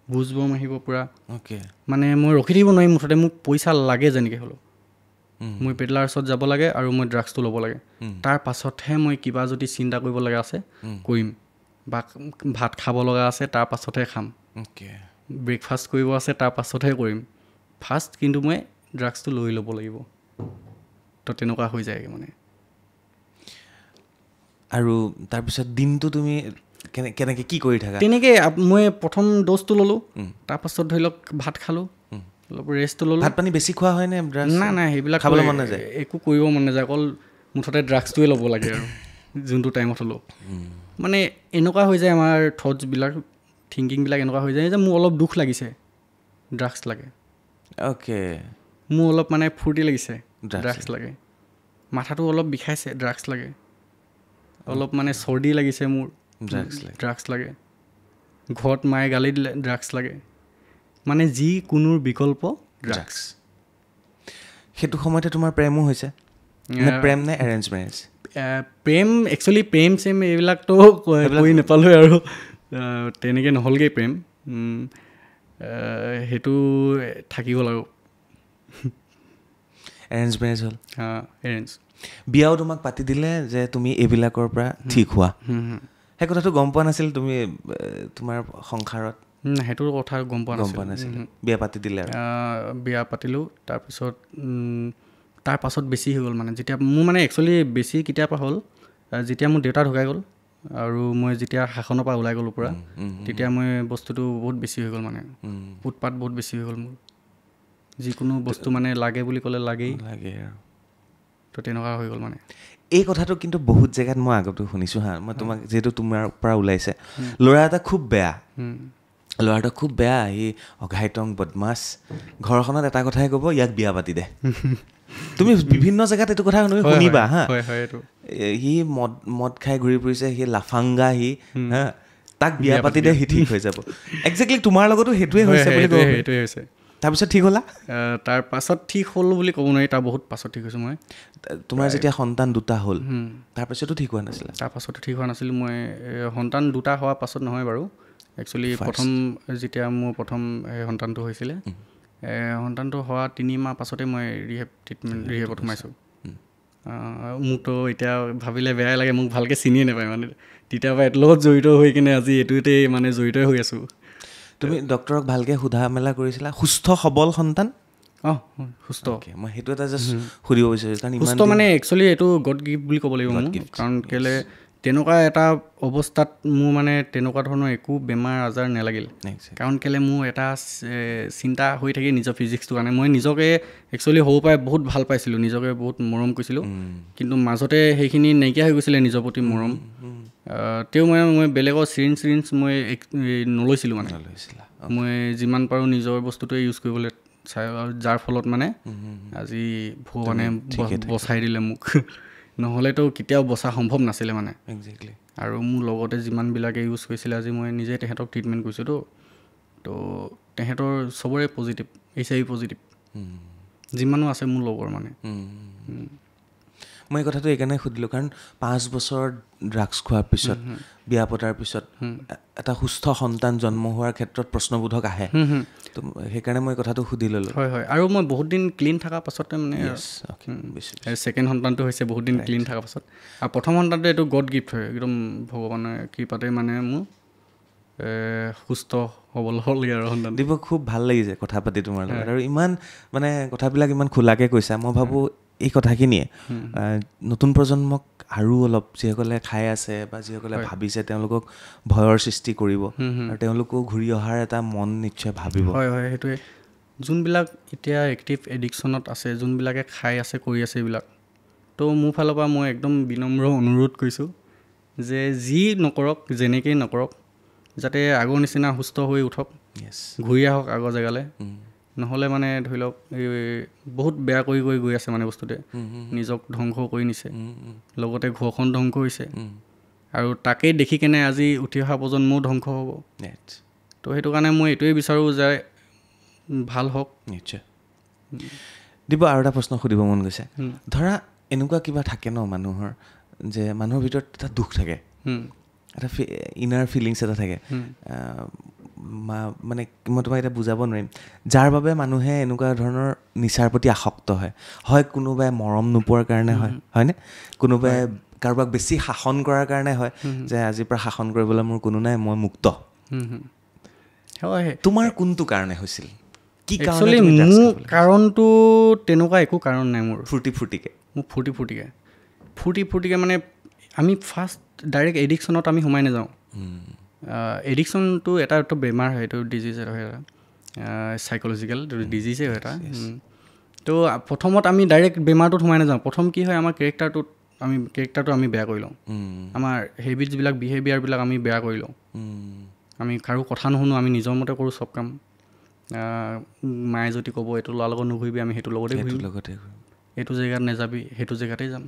বুজ বম আহিব পূৰা মানে মই ৰখি থাকিব নোৱাৰিম মুঠতে মোক পইচা লাগে যেনেকৈ হ'লেও মই পেডলাৰ ওচৰত যাব লাগে আৰু মই ড্ৰাগছটো ল'ব লাগে তাৰ পাছতহে মই কিবা যদি চিন্তা কৰিব লগা আছে কৰিম বা ভাত খাব লগা আছে তাৰ পাছতহে খাম ব্ৰেকফাষ্ট কৰিব আছে তাৰ পাছতহে কৰিম ফাৰ্ষ্ট কিন্তু মই ড্ৰাগছটো লৈ ল'ব লাগিব তো তেনেকুৱা হৈ যায়গৈ মানে আৰু তাৰপিছত দিনটো তুমি কেনেকৈ কি কৰি থাকা তেনেকৈ মই প্ৰথম ড'জটো ল'লোঁ তাৰপাছত ধৰি লওক ভাত খালোঁ অলপ ৰেষ্টটো ল'লোঁ ভাত পানী বেছি খোৱা হয়নে নাই সেইবিলাক খাবলৈ মন নাযায় একো কৰিব মন নাযায় অকল মুঠতে ড্ৰাগছটোৱে ল'ব লাগে আৰু যোনটো টাইমত হ'লেও মানে এনেকুৱা হৈ যায় আমাৰ থটছবিলাক থিংকিংবিলাক এনেকুৱা হৈ যায় যে মোৰ অলপ দুখ লাগিছে ড্ৰাগছ লাগে মোৰ অলপ মানে ফূৰ্তি লাগিছে ড্ৰাগছ লাগে মাথাটো অলপ বিষাইছে ড্ৰাগছ লাগে অলপ মানে চৰ্দি লাগিছে মোৰ ড্ৰাগছ লাগে ঘৰত মায়ে গালি দিলে ড্ৰাগছ লাগে মানে যিকোনোৰ বিকল্প ড্ৰাগছ সেইটো সময়তে তোমাৰ প্ৰেমো হৈছে প্ৰেম নে এৰেঞ্জ মেৰেজ প্ৰেম একচুৱেলি প্ৰেম চেম এইবিলাকতো কৰি নাপালোঁ আৰু তেনেকৈ নহ'লগৈ প্ৰেম সেইটো থাকি গ'ল আৰু এৰেঞ্জ মেৰেজ হ'ল এৰেঞ্জ বিয়াও তোমাক পাতি দিলে যে তুমি এইবিলাকৰ পৰা ঠিক হোৱা সেই কথাটো গম পোৱা নাছিল তুমি তোমাৰ সংসাৰত সেইটোৰ কথা গম পোৱা নাছিল বিয়া পাতি দিলে বিয়া পাতিলোঁ তাৰ পাছত বেছি হৈ গ'ল মানে যেতিয়া মোৰ মানে একচুৱেলি বেছি কেতিয়াৰ পৰা হ'ল যেতিয়া মোৰ দেউতা ঢুকাই গ'ল আৰু মই যেতিয়া শাসনৰ পৰা ওলাই গ'লোঁ পূৰা তেতিয়া মই বস্তুটো বহুত বেছি হৈ গ'ল মানে উৎপাত বহুত বেছি হৈ গ'ল মোৰ যিকোনো বস্তু মানে লাগে বুলি ক'লে লাগেই আৰু তো তেনেকুৱা হৈ গ'ল মানে এই কথাটো কিন্তু বহুত জেগাত মই আগতো শুনিছোঁ মই তোমাক যিহেতু তোমাৰ পৰা ওলাইছে ল'ৰা এটা খুব বেয়া সি অঘাইটং বদমাছ ঘৰখনত এটা কথাই ক'ব ইয়াক বিয়া পাতি দে তুমি বিভিন্ন জেগাত এইটো কথা শুনিবা হা সি মদ খাই ঘূৰি ফুৰিছে সি লাফাংগা সি হা তাক বিয়া পাতি দে সি ঠিক হৈ যাব একজেক্টলি তোমাৰ লগতো সেইটোৱে হৈছে বুলি ক'ব সেইটোৱে হৈছে তাৰপিছত ঠিক হ'লা তাৰ পাছত ঠিক হ'ল বুলি ক'ব নোৱাৰি তাৰ বহুত পাছত ঠিক হৈছোঁ মই তোমাৰ যেতিয়া সন্তান দুটা হ'ল তাৰপাছতো ঠিক হোৱা নাছিলে তাৰপাছতো ঠিক হোৱা নাছিলোঁ মই সন্তান দুটা হোৱাৰ পাছত নহয় বাৰু একচুৱেলি প্ৰথম যেতিয়া মোৰ প্ৰথম সন্তানটো হৈছিলে সন্তানটো হোৱা 3 মাহ পাছতে মই ৰিহেবত সোমাইছোঁ মোকতো এতিয়া ভাবিলে বেয়াই লাগে মোক ভালকৈ চিনিয়ে নাপায় মানে তেতিয়াৰ পৰা একেলগত জড়িত হৈ কিনে আজি এইটোতেই মানে জড়িত হৈ আছোঁ তুমি ডক্টৰক ভালকৈ সোধা মেলা কৰিছিলা সুস্থ সবল সন্তান সুস্থ মই সেইটো এটা জাষ্ট সুধিব বিচাৰিছোঁ কাৰণ সুস্থ মানে একচুৱেলি এইটো গড গিফ্ট বুলি ক'ব লাগিব মোক কাৰণ কেলৈ তেনেকুৱা এটা অৱস্থাত মোৰ মানে তেনেকুৱা ধৰণৰ একো বেমাৰ আজাৰ নালাগিল কাৰণ কেলৈ মোৰ এটা চিন্তা হৈ থাকে নিজৰ ফিজিক্সটোৰ কাৰণে মই নিজকে একচুৱেলি সৰুৰ পৰাই বহুত ভাল পাইছিলোঁ নিজকে বহুত মৰম কৰিছিলোঁ কিন্তু মাজতে সেইখিনি নাইকিয়া হৈ গৈছিলে নিজৰ প্ৰতি মৰম তেওঁ মই বেলেগৰ চিৰিঞ্জ মই নলৈছিলোঁ মানে মই যিমান পাৰোঁ নিজৰ বস্তুটোৱে ইউজ কৰিবলৈ চাই যাৰ ফলত মানে আজি ভগৱানে বচাই দিলে মোক নহ'লেতো কেতিয়াও বচা সম্ভৱ নাছিলে মানে আৰু মোৰ লগতে যিমানবিলাকে ইউজ কৰিছিলে আজি মই নিজে তেহেঁতক ট্ৰিটমেণ্ট কৰিছোঁতো তো তেহেঁতৰ চবৰে পজিটিভ HIV পজিটিভ যিমানো আছে মোৰ লগৰ মানে মই এই কথাটো এইকাৰণে সুধিলোঁ কাৰণ 5 বছৰ ড্ৰাগছ খোৱাৰ পিছত বিয়া পতাৰ পিছত এটা সুস্থ সন্তান জন্ম হোৱাৰ ক্ষেত্ৰত প্ৰশ্নবোধক আহে তো সেইকাৰণে মই কথাটো সুধি ল'লোঁ হয় হয় আৰু মই বহুত দিন ক্লিন থকাৰ পাছতে মানে ছেকেণ্ড সন্তানটো হৈছে বহুত দিন ক্লিন থকাৰ পাছত আৰু প্ৰথম সন্তানটো এইটো গড গিফ্ট হয় একদম ভগৱানৰ কৃপাতে মানে মোৰ সুস্থ হ'বলৈ হ'লগৈ আৰু সন্তান দিব খুব ভাল লাগিছে কথা পাতি তোমাৰ লগত আৰু ইমান মানে কথাবিলাক ইমান খোলাকৈ কৈছা মই ভাবোঁ এই কথাখিনিয়ে নতুন প্ৰজন্মক আৰু অলপ যিসকলে খাই আছে বা যিসকলে ভাবিছে তেওঁলোকক ভয়ৰ সৃষ্টি কৰিব আৰু তেওঁলোকো ঘূৰি অহাৰ এটা মন নিশ্চয় ভাবিব হয় হয় সেইটোৱে যোনবিলাক এতিয়া এক্টিভ এডিকশ্যনত আছে যোনবিলাকে খাই আছে কৰি আছে এইবিলাক তো মোৰ ফালৰ পৰা মই একদম বিনম্ৰ অনুৰোধ কৰিছোঁ যে যি নকৰক যেনেকেই নকৰক যাতে আগৰ নিচিনা সুস্থ হৈ উঠক ঘূৰি আহক আগৰ জেগালৈ নহ'লে মানে ধৰি লওক এই বহুত বেয়া কৰি গৈ আছে মানে বস্তুটোৱে নিজক ধ্বংস কৰি নিছে লগতে ঘৰখন ধ্বংস হৈছে আৰু তাকেই দেখি কেনে আজি উঠি অহা প্ৰজন্মও ধ্বংস হ'ব তো সেইটো কাৰণে মই এইটোৱে বিচাৰোঁ যে ভাল হওক নিশ্চয় দিব আৰু এটা প্ৰশ্ন সুধিব মন গৈছে ধৰা এনেকুৱা কিবা থাকে ন মানুহৰ যে মানুহৰ ভিতৰত এটা দুখ থাকে এটা ইনাৰ ফিলিংছ এটা থাকে মানে মই তোমাক এতিয়া বুজাব নোৱাৰিম যাৰ বাবে মানুহে এনেকুৱা ধৰণৰ নিচাৰ প্ৰতি আসক্ত হয় কোনোবাই মৰম নোপোৱাৰ কাৰণে হয়নে কোনোবাই কাৰোবাক বেছি শাসন কৰাৰ কাৰণে হয় যে আজিৰ পৰা শাসন কৰিবলৈ মোৰ কোনো নাই মই মুক্ত হয় তোমাৰ কোনটো কাৰণে হৈছিল কি একচুৱেলি মোৰ কাৰণটো তেনেকুৱা একো কাৰণ নাই মোৰ ফূৰ্তিকে মানে আমি ফাৰ্ষ্ট ডাইৰেক্ট এডিকশ্যনত আমি সোমাই নাযাওঁ এডিকশ্যনটো এটা বেমাৰ হয় এইটো ডিজিজ এটা হয় চাইক'লজিকেল ডিজিজেই হয় এটা তো প্ৰথমত আমি ডাইৰেক্ট বেমাৰটোত সোমাই নাযাওঁ প্ৰথম কি হয় আমাৰ কেৰেক্টাৰটো আমি বেয়া কৰি লওঁ আমাৰ হেবিটছবিলাক বিহেভিয়াৰবিলাক আমি বেয়া কৰি লওঁ আমি কাৰো কথা নুশুনো আমি নিজৰ মতে কৰোঁ চব কাম মায়ে যদি ক'ব এইটো ল'ৰাৰ লগত নুঘূৰিবি আমি সেইটো লগতে ঘূৰিম এইটো জেগাত নাযাবি সেইটো জেগাতেই যাম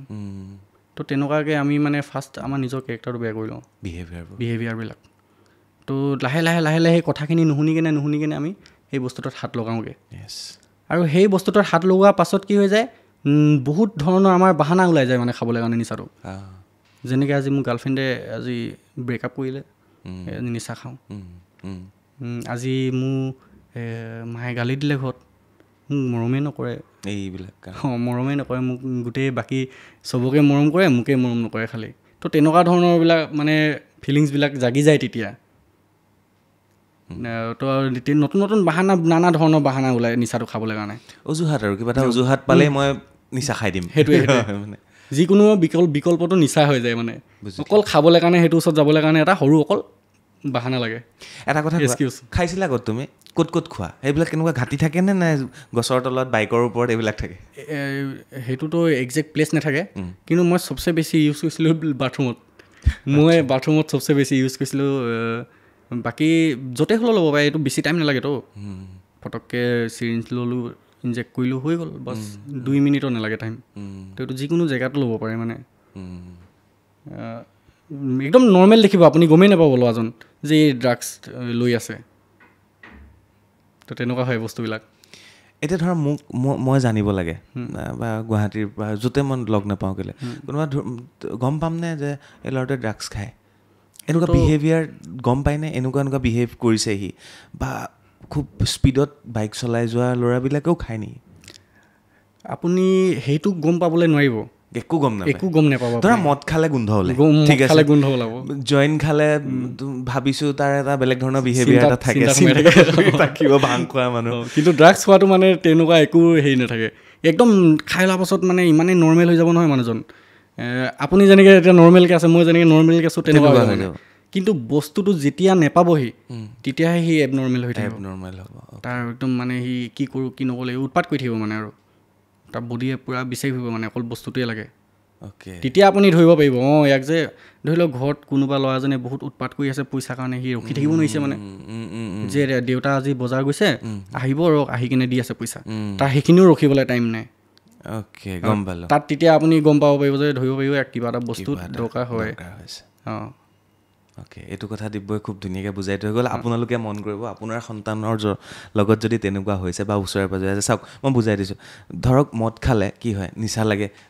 তো তেনেকুৱাকৈ আমি মানে ফাৰ্ষ্ট আমাৰ নিজৰ কেৰেক্টাৰটো বেয়া কৰি লওঁ বিহেভিয়াৰবিলাক তো লাহে লাহে কথাখিনি নুশুনি কেনে আমি সেই বস্তুটোত হাত লগাওঁগৈ আৰু সেই বস্তুটোত হাত লগোৱাৰ পাছত কি হৈ যায় বহুত ধৰণৰ আমাৰ বাহানা ওলাই যায় মানে খাবলৈ কাৰণে নিচাটো যেনেকৈ আজি মোৰ গাৰ্লফ্ৰেণ্ডে আজি ব্ৰেকআপ কৰিলে নিচা খাওঁ আজি মোৰ মায়ে গালি দিলে ঘৰত মোক মৰমেই নকৰে মোক গোটেই বাকী চবকে মৰম কৰে মোকে মৰম নকৰে খালি তো তেনেকুৱা ধৰণৰবিলাক মানে ফিলিংছবিলাক জাগি যায় তেতিয়া তো নতুন বাহানা নানা ধৰণৰ বাহানা ওলায় নিচাটো খাবলৈ কাৰণে অজুহাত আৰু কিবা এটা অজুহাত পালে মই নিচা খাই দিম সেইটোৱে মানে যিকোনো বিকল্পটো নিচা হৈ যায় মানে অকল খাবলৈ কাৰণে সেইটো ওচৰত যাবলৈ কাৰণে এটা সৰু অকল বাহানা লাগে এটা কথা খাইছিলা ক'ত তুমি ক'ত খোৱা সেইবিলাক কেনেকুৱা ঘাটি থাকে নে নাই গছৰ তলত বাইকৰ ওপৰত এইবিলাক থাকে সেইটোতো একজেক্ট প্লেচ নাথাকে কিন্তু মই চবচে বেছি ইউজ কৰিছিলোঁ বাথৰুমত চবচে বেছি ইউজ কৰিছিলোঁ বাকী য'তে হ'লেও ল'ব পাৰে এইটো বেছি টাইম নালাগেতো ফটককৈ চিৰিঞ্জ ল'লোঁ ইনজেক্ট কৰিলোঁ হৈ গ'ল বাছ 2 মিনিটৰ নালাগে টাইম তো এইটো যিকোনো জেগাতো ল'ব পাৰে মানে একদম নৰ্মেল দেখিব আপুনি গমেই নাপাব ল'ৰাজন যে এই ড্ৰাগছ লৈ আছে তো তেনেকুৱা হয় বস্তুবিলাক এতিয়া ধৰা মই জানিব লাগে বা গুৱাহাটীৰ পৰা য'তে মই লগ নাপাওঁ কেলৈ কোনোবা গম পামনে যে এই ল'ৰাটোৱে ড্ৰাগছ খায় এনেকুৱা বিহেভিয়াৰ গম পায়নে এনেকুৱা বিহেভ কৰিছে সি বা খুব স্পীডত বাইক চলাই যোৱা ল'ৰাবিলাকেও খায় নেকি আপুনি সেইটো গম পাবলৈ নোৱাৰিব একো গম নাপাব ধৰা মদ খালে গোন্ধ ওলায় ঠিক আছে জইন খালে ভাবিছোঁ তাৰ এটা বেলেগ ধৰণৰ বিহেভিয়াৰ এটা থাকে থাকিব ভাং খোৱা মানুহ কিন্তু ড্ৰাগছ খোৱাটো মানে তেনেকুৱা একো হেৰি নাথাকে একদম খাই লোৱাৰ পাছত মানে ইমানেই নৰ্মেল হৈ যাব নহয় মানুহজন আপুনি যেনেকৈ এতিয়া নৰ্মেলকৈ আছে মই যেনেকৈ নৰ্মেলকৈ আছোঁ তেনেকুৱা হৈ হৈ যাব। কিন্তু বস্তুটো যেতিয়া নেপাবহি তেতিয়াহে সি এবনৰ্মেল হৈ থাকিব। নৰ্মেল হ'ব। তাৰ একদম মানে সি কি কৰোঁ কি নকৰোঁ লাগিব উৎপাত কৰি থাকিব মানে আৰু তাৰ বডিয়ে পূৰা বিচাৰি ফুৰিব মানে অকল বস্তুটোৱে লাগে। অ'কে। তেতিয়া আপুনি ধৰিব পাৰিব ইয়াক যে ধৰি লওক ঘৰত কোনোবা ল'ৰাজনে বহুত উৎপাত কৰি আছে পইচাৰ কাৰণে সি ৰখি থাকিব নোৱাৰিছে মানে যে দেউতা আজি বজাৰ গৈছে আহিব ৰক আহি কিনে দি আছে পইচা তাৰ সেইখিনিও ৰখিবলৈ টাইম নাই। অ'কে, গম পালোঁ। তাত তেতিয়া আপুনি গম পাব পাৰিব যে ধৰিব পাৰিব কিবা এটা বস্তুত দৰকাৰ হয়। অঁ অ'কে, এইটো কথা দিব্যই খুব ধুনীয়াকৈ বুজাই থৈ গ'ল। আপোনালোকে মন কৰিব আপোনাৰ সন্তানৰ লগত যদি তেনেকুৱা হৈছে বা ওচৰে পাজৰে আছে, চাওক মই বুজাই দিছোঁ। ধৰক মদ খালে কি হয়,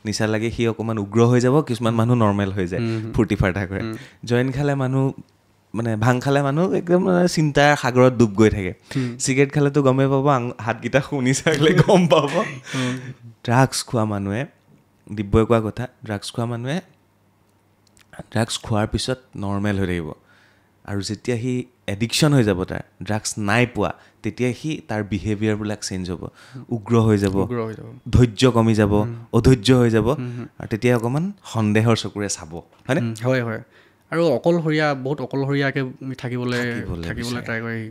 নিচা লাগে সি অকণমান উগ্ৰ হৈ যাব, কিছুমান মানুহ নৰ্মেল হৈ যায়, ফূৰ্তি ফাৰ্তা কৰে। জইন খালে মানুহ মানে ভাং খালে মানুহ একদম চিন্তাৰ সাগৰত ডুব গৈ থাকে। চিগাৰেট খালেতো গমেই পাব, হাতকেইটা শুনি চালে গম পাব। ড্ৰাগছ খোৱা মানুহে, দিব্যই কোৱা কথা, ড্ৰাগছ খোৱাৰ পিছত নৰ্মেল হৈ থাকিব আৰু যেতিয়া সি এডিকশ্যন হৈ যাব তাৰ ড্ৰাগছ নাই পোৱা তেতিয়া সি তাৰ বিহেভিয়াৰবিলাক চেঞ্জ হ'ব, উগ্ৰ হৈ যাব, ধৈৰ্য কমি যাব, অধৈৰ্য হৈ যাব আৰু তেতিয়া অকণমান সন্দেহৰ চকুৰে চাব, হয়নে? হয় হয়। আৰু বহুত অকলশৰীয়াকৈ থাকিবলৈ ট্ৰাই কৰে সি।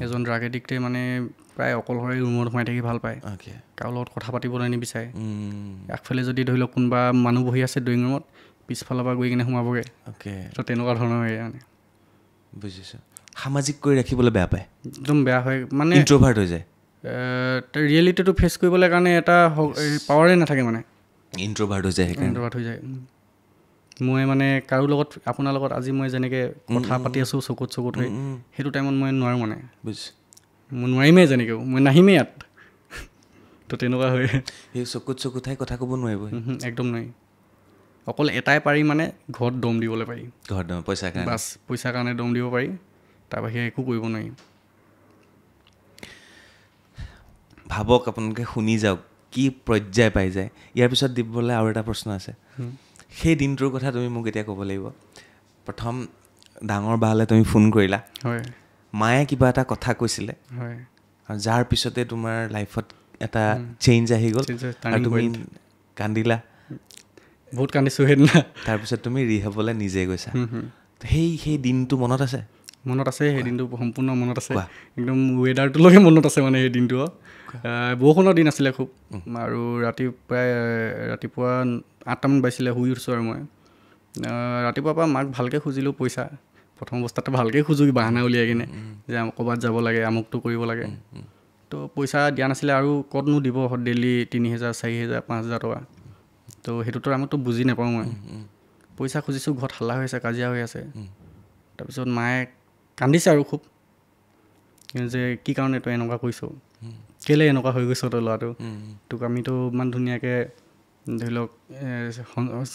এজন ড্ৰাগ এডিক্টে মানে প্ৰায় অকলশৰীয়া ৰুমত সোমাই থাকি ভাল পায়, কাৰো লগত কথা পাতিবলৈ নিবিচাৰে। আগফালে যদি ধৰি লওক কোনোবা মানুহ বহি আছে ড্ৰয়িং ৰুমত, পিছফালৰ পৰা গৈ কিনে সোমাবগৈ। তো তেনেকুৱা ধৰণৰ হয় মানে। বুজিছোঁ। সামাজিক কৰি ৰাখিবলৈ বেয়া পায়, একদম বেয়া হয় মানে ইণ্ট্ৰভাৰ্ট হৈ যায়। ৰিয়েলিটিটো ফেচ কৰিবলৈ কাৰণে এটা পাৱাৰে নাথাকে মানে, ইণ্ট্ৰভাৰ্ট হৈ যায়। ইণ্ট্ৰভাৰ্ট হৈ যায়। মই মানে কাৰো লগত আপোনাৰ লগত আজি মই যেনেকৈ কথা পাতি আছোঁ চকুত হৈ সেইটো টাইমত মই নোৱাৰোঁ মানে, মই নোৱাৰিমেই যেনেকৈও, মই নাহিমেই ইয়াত। তো তেনেকুৱা হয়। সেই চকুত ঠাই কথা ক'ব নোৱাৰিব, একদম নোৱাৰি। অকল এটাই পাৰি মানে ঘৰত দম দিবলৈ পাৰি, পইচাৰ কাৰণে, বাছ পইচাৰ কাৰণে দম দিব পাৰি, তাৰ বাহিৰে একো কৰিব নোৱাৰি। ভাবক আপোনালোকে শুনি যাওক কি পৰ্যায় পাই যায়। ইয়াৰ পিছত দিবলৈ আৰু এটা প্ৰশ্ন আছে। সেই দিনটোৰ কথা তুমি মোক এতিয়া ক'ব লাগিব। প্ৰথম ডাঙৰ বালৈ তুমি ফোন কৰিলা, হয়, মায়ে কিবা এটা কথা কৈছিলে, হয়, আৰু যাৰ পিছতে তোমাৰ লাইফত এটা চেঞ্জ আহি গ'ল আৰু তুমি কান্দিলা, বহুত কান্দিছোঁ সেইদিনা। তাৰপিছত তুমি ৰিহেবলৈ নিজে গৈছা। সেই দিনটো মনত আছে? মনত আছে, সেই দিনটো সম্পূৰ্ণ মনত আছে। একদম ৱেডাৰটোলৈকে মনত আছে মানে সেই দিনটো। বৰষুণৰ দিন আছিলে খুব, আৰু ৰাতিপুৱা 8টামান বাজিছিলে, শুই উঠিছোঁ আৰু মই ৰাতিপুৱাৰ পৰা মাক ভালকৈ খুজিলোঁ পইচা। প্ৰথম অৱস্থাতে ভালকৈ খোজোঁ বাহানা উলিয়াই কিনে যে ক'ৰবাত যাব লাগে, আমুকটো কৰিব লাগে। তো পইচা দিয়া নাছিলে আৰু ক'তনো দিব ডেইলি 3,000, 4,000, 5,000 টকা। তো সেইটোতো আমাৰতো বুজি নাপাওঁ মই। পইচা খুজিছোঁ, ঘৰত হাল্লা হৈ আছে, কাজিয়া হৈ আছে। তাৰপিছত মায়ে কান্দিছে আৰু খুব, যে কি কাৰণে তই এনেকুৱা কৰিছ, কেলৈ এনেকুৱা হৈ গৈছ তই ল'ৰাটো, তোক আমিতো ইমান ধুনীয়াকৈ ধৰি লওক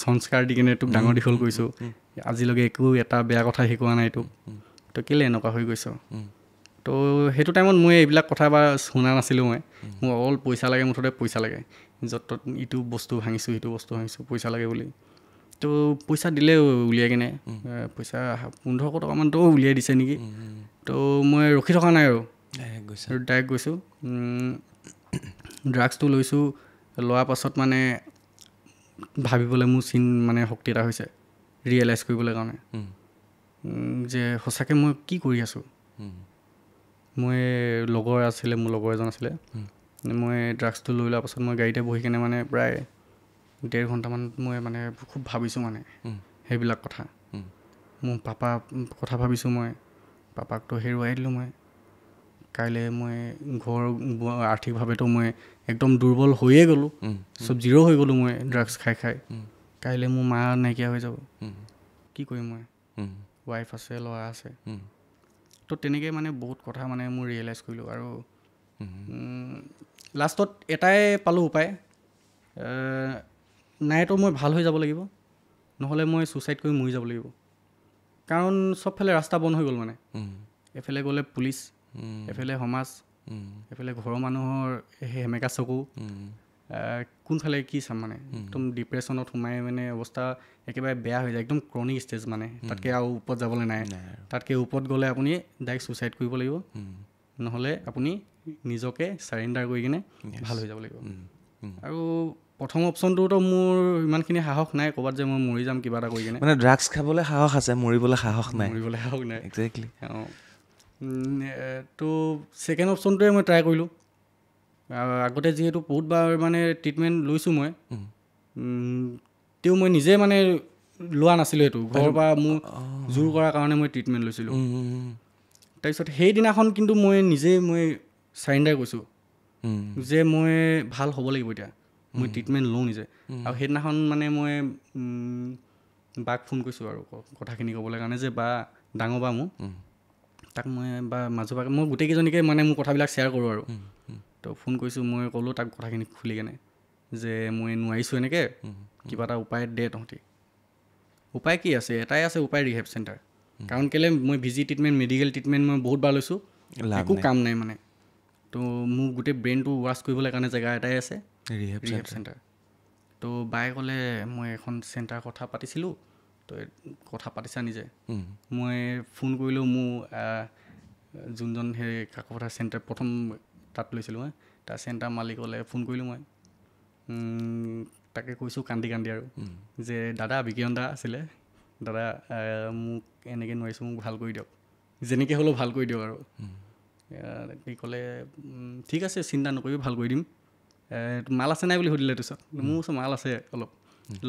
সংস্কাৰ দি কিনে তোক ডাঙৰ দীঘল কৰিছোঁ, আজিলৈকে একো এটা বেয়া কথা শিকোৱা নাই তোক, তই কেলৈ এনেকুৱা হৈ গৈছ। তো সেইটো টাইমত মই এইবিলাক কথা বা শুনা নাছিলোঁ। মোক অকল পইচা লাগে, মুঠতে পইচা লাগে, য'ত ত'ত ইটো বস্তু ভাঙিছোঁ, সিটো বস্তু ভাঙিছোঁ, পইচা লাগে বুলি। তো পইচা দিলে উলিয়াই কিনে, পইচা 1,500 টকামানতো উলিয়াই দিছে নেকি। তো মই ৰখি থকা নাই আৰু ডাইৰেক্ট গৈছোঁ। ড্ৰাগছটো লৈছোঁ, লোৱাৰ পাছত মানে ভাবিবলৈ মোৰ মানে শক্তি এটা হৈছে, ৰিয়েলাইজ কৰিবলৈ কাৰণে যে সঁচাকৈ মই কি কৰি আছোঁ। মই মোৰ লগৰ এজন আছিলে, মই ড্ৰাগছটো লৈ লোৱাৰ পাছত মই গাড়ীতে বহি কিনে মানে প্ৰায় 1.5 ঘণ্টামান মই মানে খুব ভাবিছোঁ মানে সেইবিলাক কথা। মোৰ পাপাৰ কথা ভাবিছোঁ, মই পাপাকতো হেৰুৱাই দিলোঁ। মই কাইলৈ মই আৰ্থিকভাৱেতো মই একদম দুৰ্বল হৈয়ে গ'লোঁ, চব জিৰ' হৈ গ'লোঁ মই ড্ৰাগছ খাই। কাইলৈ মোৰ মা নাইকিয়া হৈ যাব, কি কৰিম মই, ৱাইফ আছে, ল'ৰা আছে। তো তেনেকৈ মানে বহুত কথা মানে মোৰ ৰিয়েলাইজ কৰিলোঁ। আৰু লাষ্টত এটাই পালোঁ উপায়, নাইতো মই ভাল হৈ যাব লাগিব, নহ'লে মই ছুচাইড কৰি মৰি যাব লাগিব। কাৰণ চবফালে ৰাস্তা বন্ধ হৈ গ'ল মানে, এফালে গ'লে পুলিচ, এফালে সমাজ, এফালে ঘৰৰ মানুহৰ সেমেকা চকু, কোনফালে কি চাম মানে। একদম ডিপ্ৰেশ্যনত সোমাই মানে অৱস্থা একেবাৰে বেয়া হৈ যায়, একদম ক্ৰনিক ষ্টেজ মানে। তাতকৈ আৰু ওপৰত যাবলৈ নাই। তাতকৈ ওপৰত গ'লে আপুনি ডাইৰেক্ট ছুচাইড কৰিব লাগিব, নহ'লে আপুনি নিজকে চাৰেণ্ডাৰ কৰি কিনে ভাল হৈ যাব লাগিব। আৰু প্ৰথম অপশ্যনটোতো মোৰ ইমানখিনি সাহস নাই ক'ৰবাত যে মই মৰি যাম কিবা এটা কৰি কিনে মানে ড্ৰাগছ খাবলৈ সাহস আছে মৰিবলৈ সাহস নাই মৰিবলৈ সাহস নাই একজেক্টলি তো ছেকেণ্ড অপশ্যনটোৱে মই ট্ৰাই কৰিলোঁ আগতে যিহেতু বহুতবাৰ মানে ট্ৰিটমেণ্ট লৈছোঁ মই তেও মই নিজে মানে লোৱা নাছিলোঁ সেইটো ঘৰৰ পৰা মোৰ জোৰ কৰাৰ কাৰণে মই ট্ৰিটমেণ্ট লৈছিলোঁ তাৰপিছত সেইদিনাখন কিন্তু মই নিজেই মই চাৰেণ্ডাৰ কৰিছোঁ যে মই ভাল হ'ব লাগিব এতিয়া মই ট্ৰিটমেণ্ট লওঁ নিজে আৰু সেইদিনাখন মানে মই বাক ফোন কৰিছোঁ আৰু কথাখিনি ক'বলৈ কাৰণে যে বা ডাঙৰ বা মোৰ তাক মই বা মাজু বাক মই গোটেইকেইজনীকে মানে মোৰ কথাবিলাক শ্বেয়াৰ কৰোঁ আৰু তো ফোন কৰিছোঁ মই ক'লোঁ তাক কথাখিনি খুলি কেনে যে মই নোৱাৰিছোঁ এনেকৈ কিবা এটা উপায় দে তহঁতি উপায় কি আছে এটাই আছে উপায় ৰিহেব চেণ্টাৰ কাৰণ কেলৈ মই ভিজি ট্ৰিটমেণ্ট মেডিকেল ট্ৰিটমেণ্ট মই বহুত বাৰ লৈছোঁ একো কাম নাই মানে তো মোৰ গোটেই ব্ৰেইনটো ৱাছ কৰিবলৈ কাৰণে জেগা এটাই আছে ৰিহেব চেণ্টাৰ তো বায়ে ক'লে মই এখন চেণ্টাৰ কথা পাতিছিলোঁ তো কথা পাতিছা নিজে মই ফোন কৰিলোঁ মোৰ যোনজন সেই কাকপথাৰ চেণ্টাৰ প্ৰথম তাত লৈছিলোঁ মই তাৰ চেণ্টাৰ মালিকলৈ ফোন কৰিলোঁ মই তাকে কৈছোঁ কান্দি কান্দি আৰু যে দাদা বিকিৰণ দা আছিলে দাদা মোক এনেকৈ নোৱাৰিছোঁ মোক ভাল কৰি দিয়ক যেনেকৈ হ'লেও ভাল কৰি দিয়ক আৰু কি ক'লে ঠিক আছে চিন্তা নকৰিবি ভাল কৰি দিম মাল আছে নাই বুলি সুধিলে তাৰপিছত মোৰ ওচৰত মাল আছে অলপ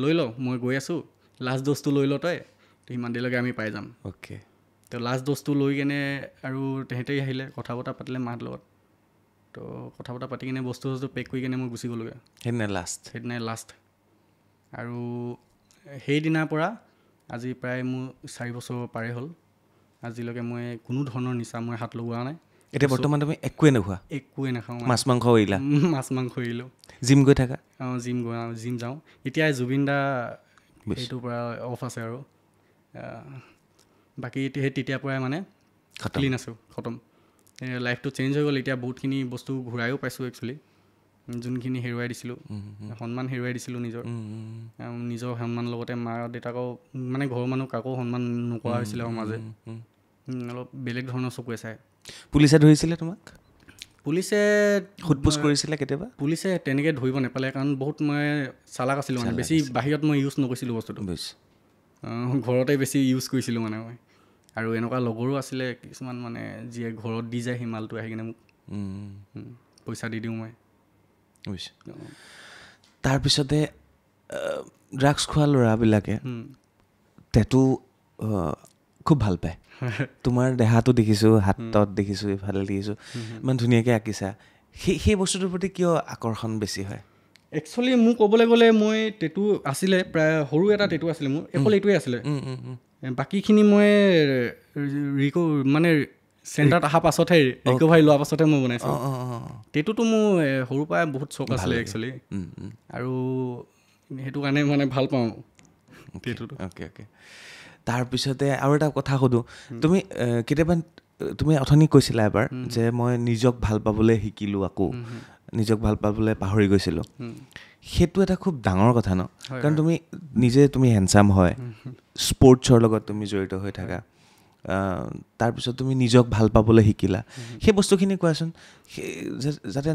লৈ লওঁ মই গৈ আছোঁ লাষ্ট ড'জটো লৈ ল তই সিমান দেৰিলৈকে আমি পাই যাম অ'কে তো লাষ্ট ড'জটো লৈ কেনে আৰু তেহেঁতেই আহিলে কথা বতৰা পাতিলে মাহঁতৰ লগত তো কথা বতৰা পাতি কিনে বস্তু পেক কৰি কিনে মই গুচি গ'লোগৈ সেইদিনাই লাষ্ট আৰু সেইদিনাৰ পৰা আজি প্ৰায় মোৰ 4 বছৰ পাৰে হ'ল আজিলৈকে মই কোনো ধৰণৰ নিচা মই হাত লগোৱা নাই এতিয়া বৰ্তমান তুমি একোৱে নাখাওঁ মাছ মাংস এৰিলা মাছ মাংস এৰিলোঁ জিম গৈ থাকা জিম যাওঁ এতিয়া জুবিন দা এইটোৰ পৰা অফ আছে আৰু বাকী সেই তেতিয়াৰ পৰাই মানে ক্লিন আছোঁ খতম লাইফটো চেঞ্জ হৈ গ'ল এতিয়া বহুতখিনি বস্তু ঘূৰায়ো পাইছোঁ একচুৱেলি যোনখিনি হেৰুৱাই দিছিলোঁ সন্মান হেৰুৱাই দিছিলোঁ নিজৰ সন্মান লগতে মা দেউতাকো মানে ঘৰৰ মানুহ কাকো সন্মান নোকোৱা হৈছিলে আৰু মাজে অলপ বেলেগ ধৰণৰ চকুৱে চায় পুলিচে ধৰিছিলে তোমাক পুলিচে সোধপোছ কৰিছিলে কেতিয়াবা পুলিচে তেনেকৈ ধৰিব নাপালে কাৰণ বহুত মই চালাক আছিলোঁ মানে বেছি বাহিৰত মই ইউজ নকৰিছিলোঁ বস্তুটো ঘৰতে বেছি ইউজ কৰিছিলোঁ মানে মই আৰু এনেকুৱা লগৰো আছিলে কিছুমান মানে যিয়ে ঘৰত দি যায় সেই মালটো আহি কিনে মোক পইচা দি দিওঁ মই তাৰপিছতে ড্ৰাগছ খোৱা ল'ৰাবিলাকে টেটু খুব ভাল পায় তোমাৰ দেহাটো দেখিছোঁ হাতত দেখিছোঁ ইফালে দেখিছোঁ ইমান ধুনীয়াকৈ আঁকিছা সেই বস্তুটোৰ প্ৰতি কিয় আকৰ্ষণ বেছি হয় একচুৱেলি মোৰ ক'বলৈ গ'লে মই টেটু আছিলে প্ৰায় সৰু এটা টেটু আছিলে মোৰ অকল এইটোৱে আছিলে বাকীখিনি মই মানে চেণ্টাৰত অহাৰ পাছতহে ৰিকভাৰী লোৱাৰ পাছতহে মই বনাইছোঁ টেটুটো মোৰ সৰুৰ পৰাই বহুত চখ আছিলে একচুৱেলি আৰু সেইটো কাৰণে মানে ভাল পাওঁ টেটুটো অ'কে তাৰপিছতে আৰু এটা কথা সোধোঁ তুমি কেতিয়াবা তুমি অথনি কৈছিলা এবাৰ যে মই নিজক ভাল পাবলৈ শিকিলোঁ আকৌ নিজক ভাল পাবলৈ পাহৰি গৈছিলোঁ সেইটো এটা খুব ডাঙৰ কথা ন কাৰণ তুমি হেণ্ডচাম হয় স্পৰ্টছৰ লগত তুমি জড়িত হৈ থাকা তাৰপিছত তুমি নিজক ভাল পাবলৈ শিকিলা সেই বস্তুখিনি কোৱাচোন যাতে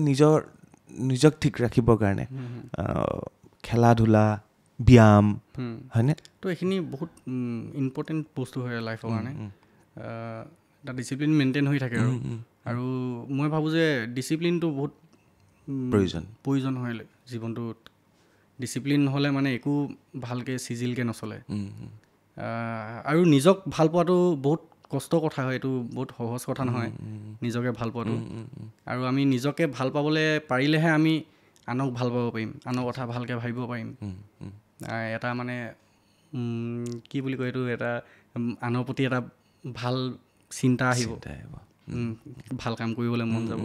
নিজক ঠিক ৰাখিবৰ কাৰণে খেলা ধূলা ব্যায়াম হয়নে তো এইখিনি বহুত ইম্পৰ্টেণ্ট বস্তু হয় লাইফৰ কাৰণে এটা ডিচিপ্লিন মেইনটেইন হৈ থাকে আৰু মই ভাবোঁ যে ডিচিপ্লিনটো বহুত প্ৰয়োজন হয় জীৱনটোত ডিচিপ্লিন নহ'লে মানে একো ভালকৈ চিজিলকৈ নচলে আৰু নিজক ভাল পোৱাটো বহুত কষ্টৰ কথা হয় এইটো বহুত সহজ কথা নহয় নিজকে ভাল পোৱাটো আৰু আমি নিজকে ভাল পাবলৈ পাৰিলেহে আমি আনক ভাল পাব পাৰিম আনৰ কথা ভালকৈ ভাবিব পাৰিম এটা মানে কি বুলি কয় এইটো এটা আনৰ প্ৰতি এটা ভাল চিন্তা আহিব ভাল কাম কৰিবলৈ মন যাব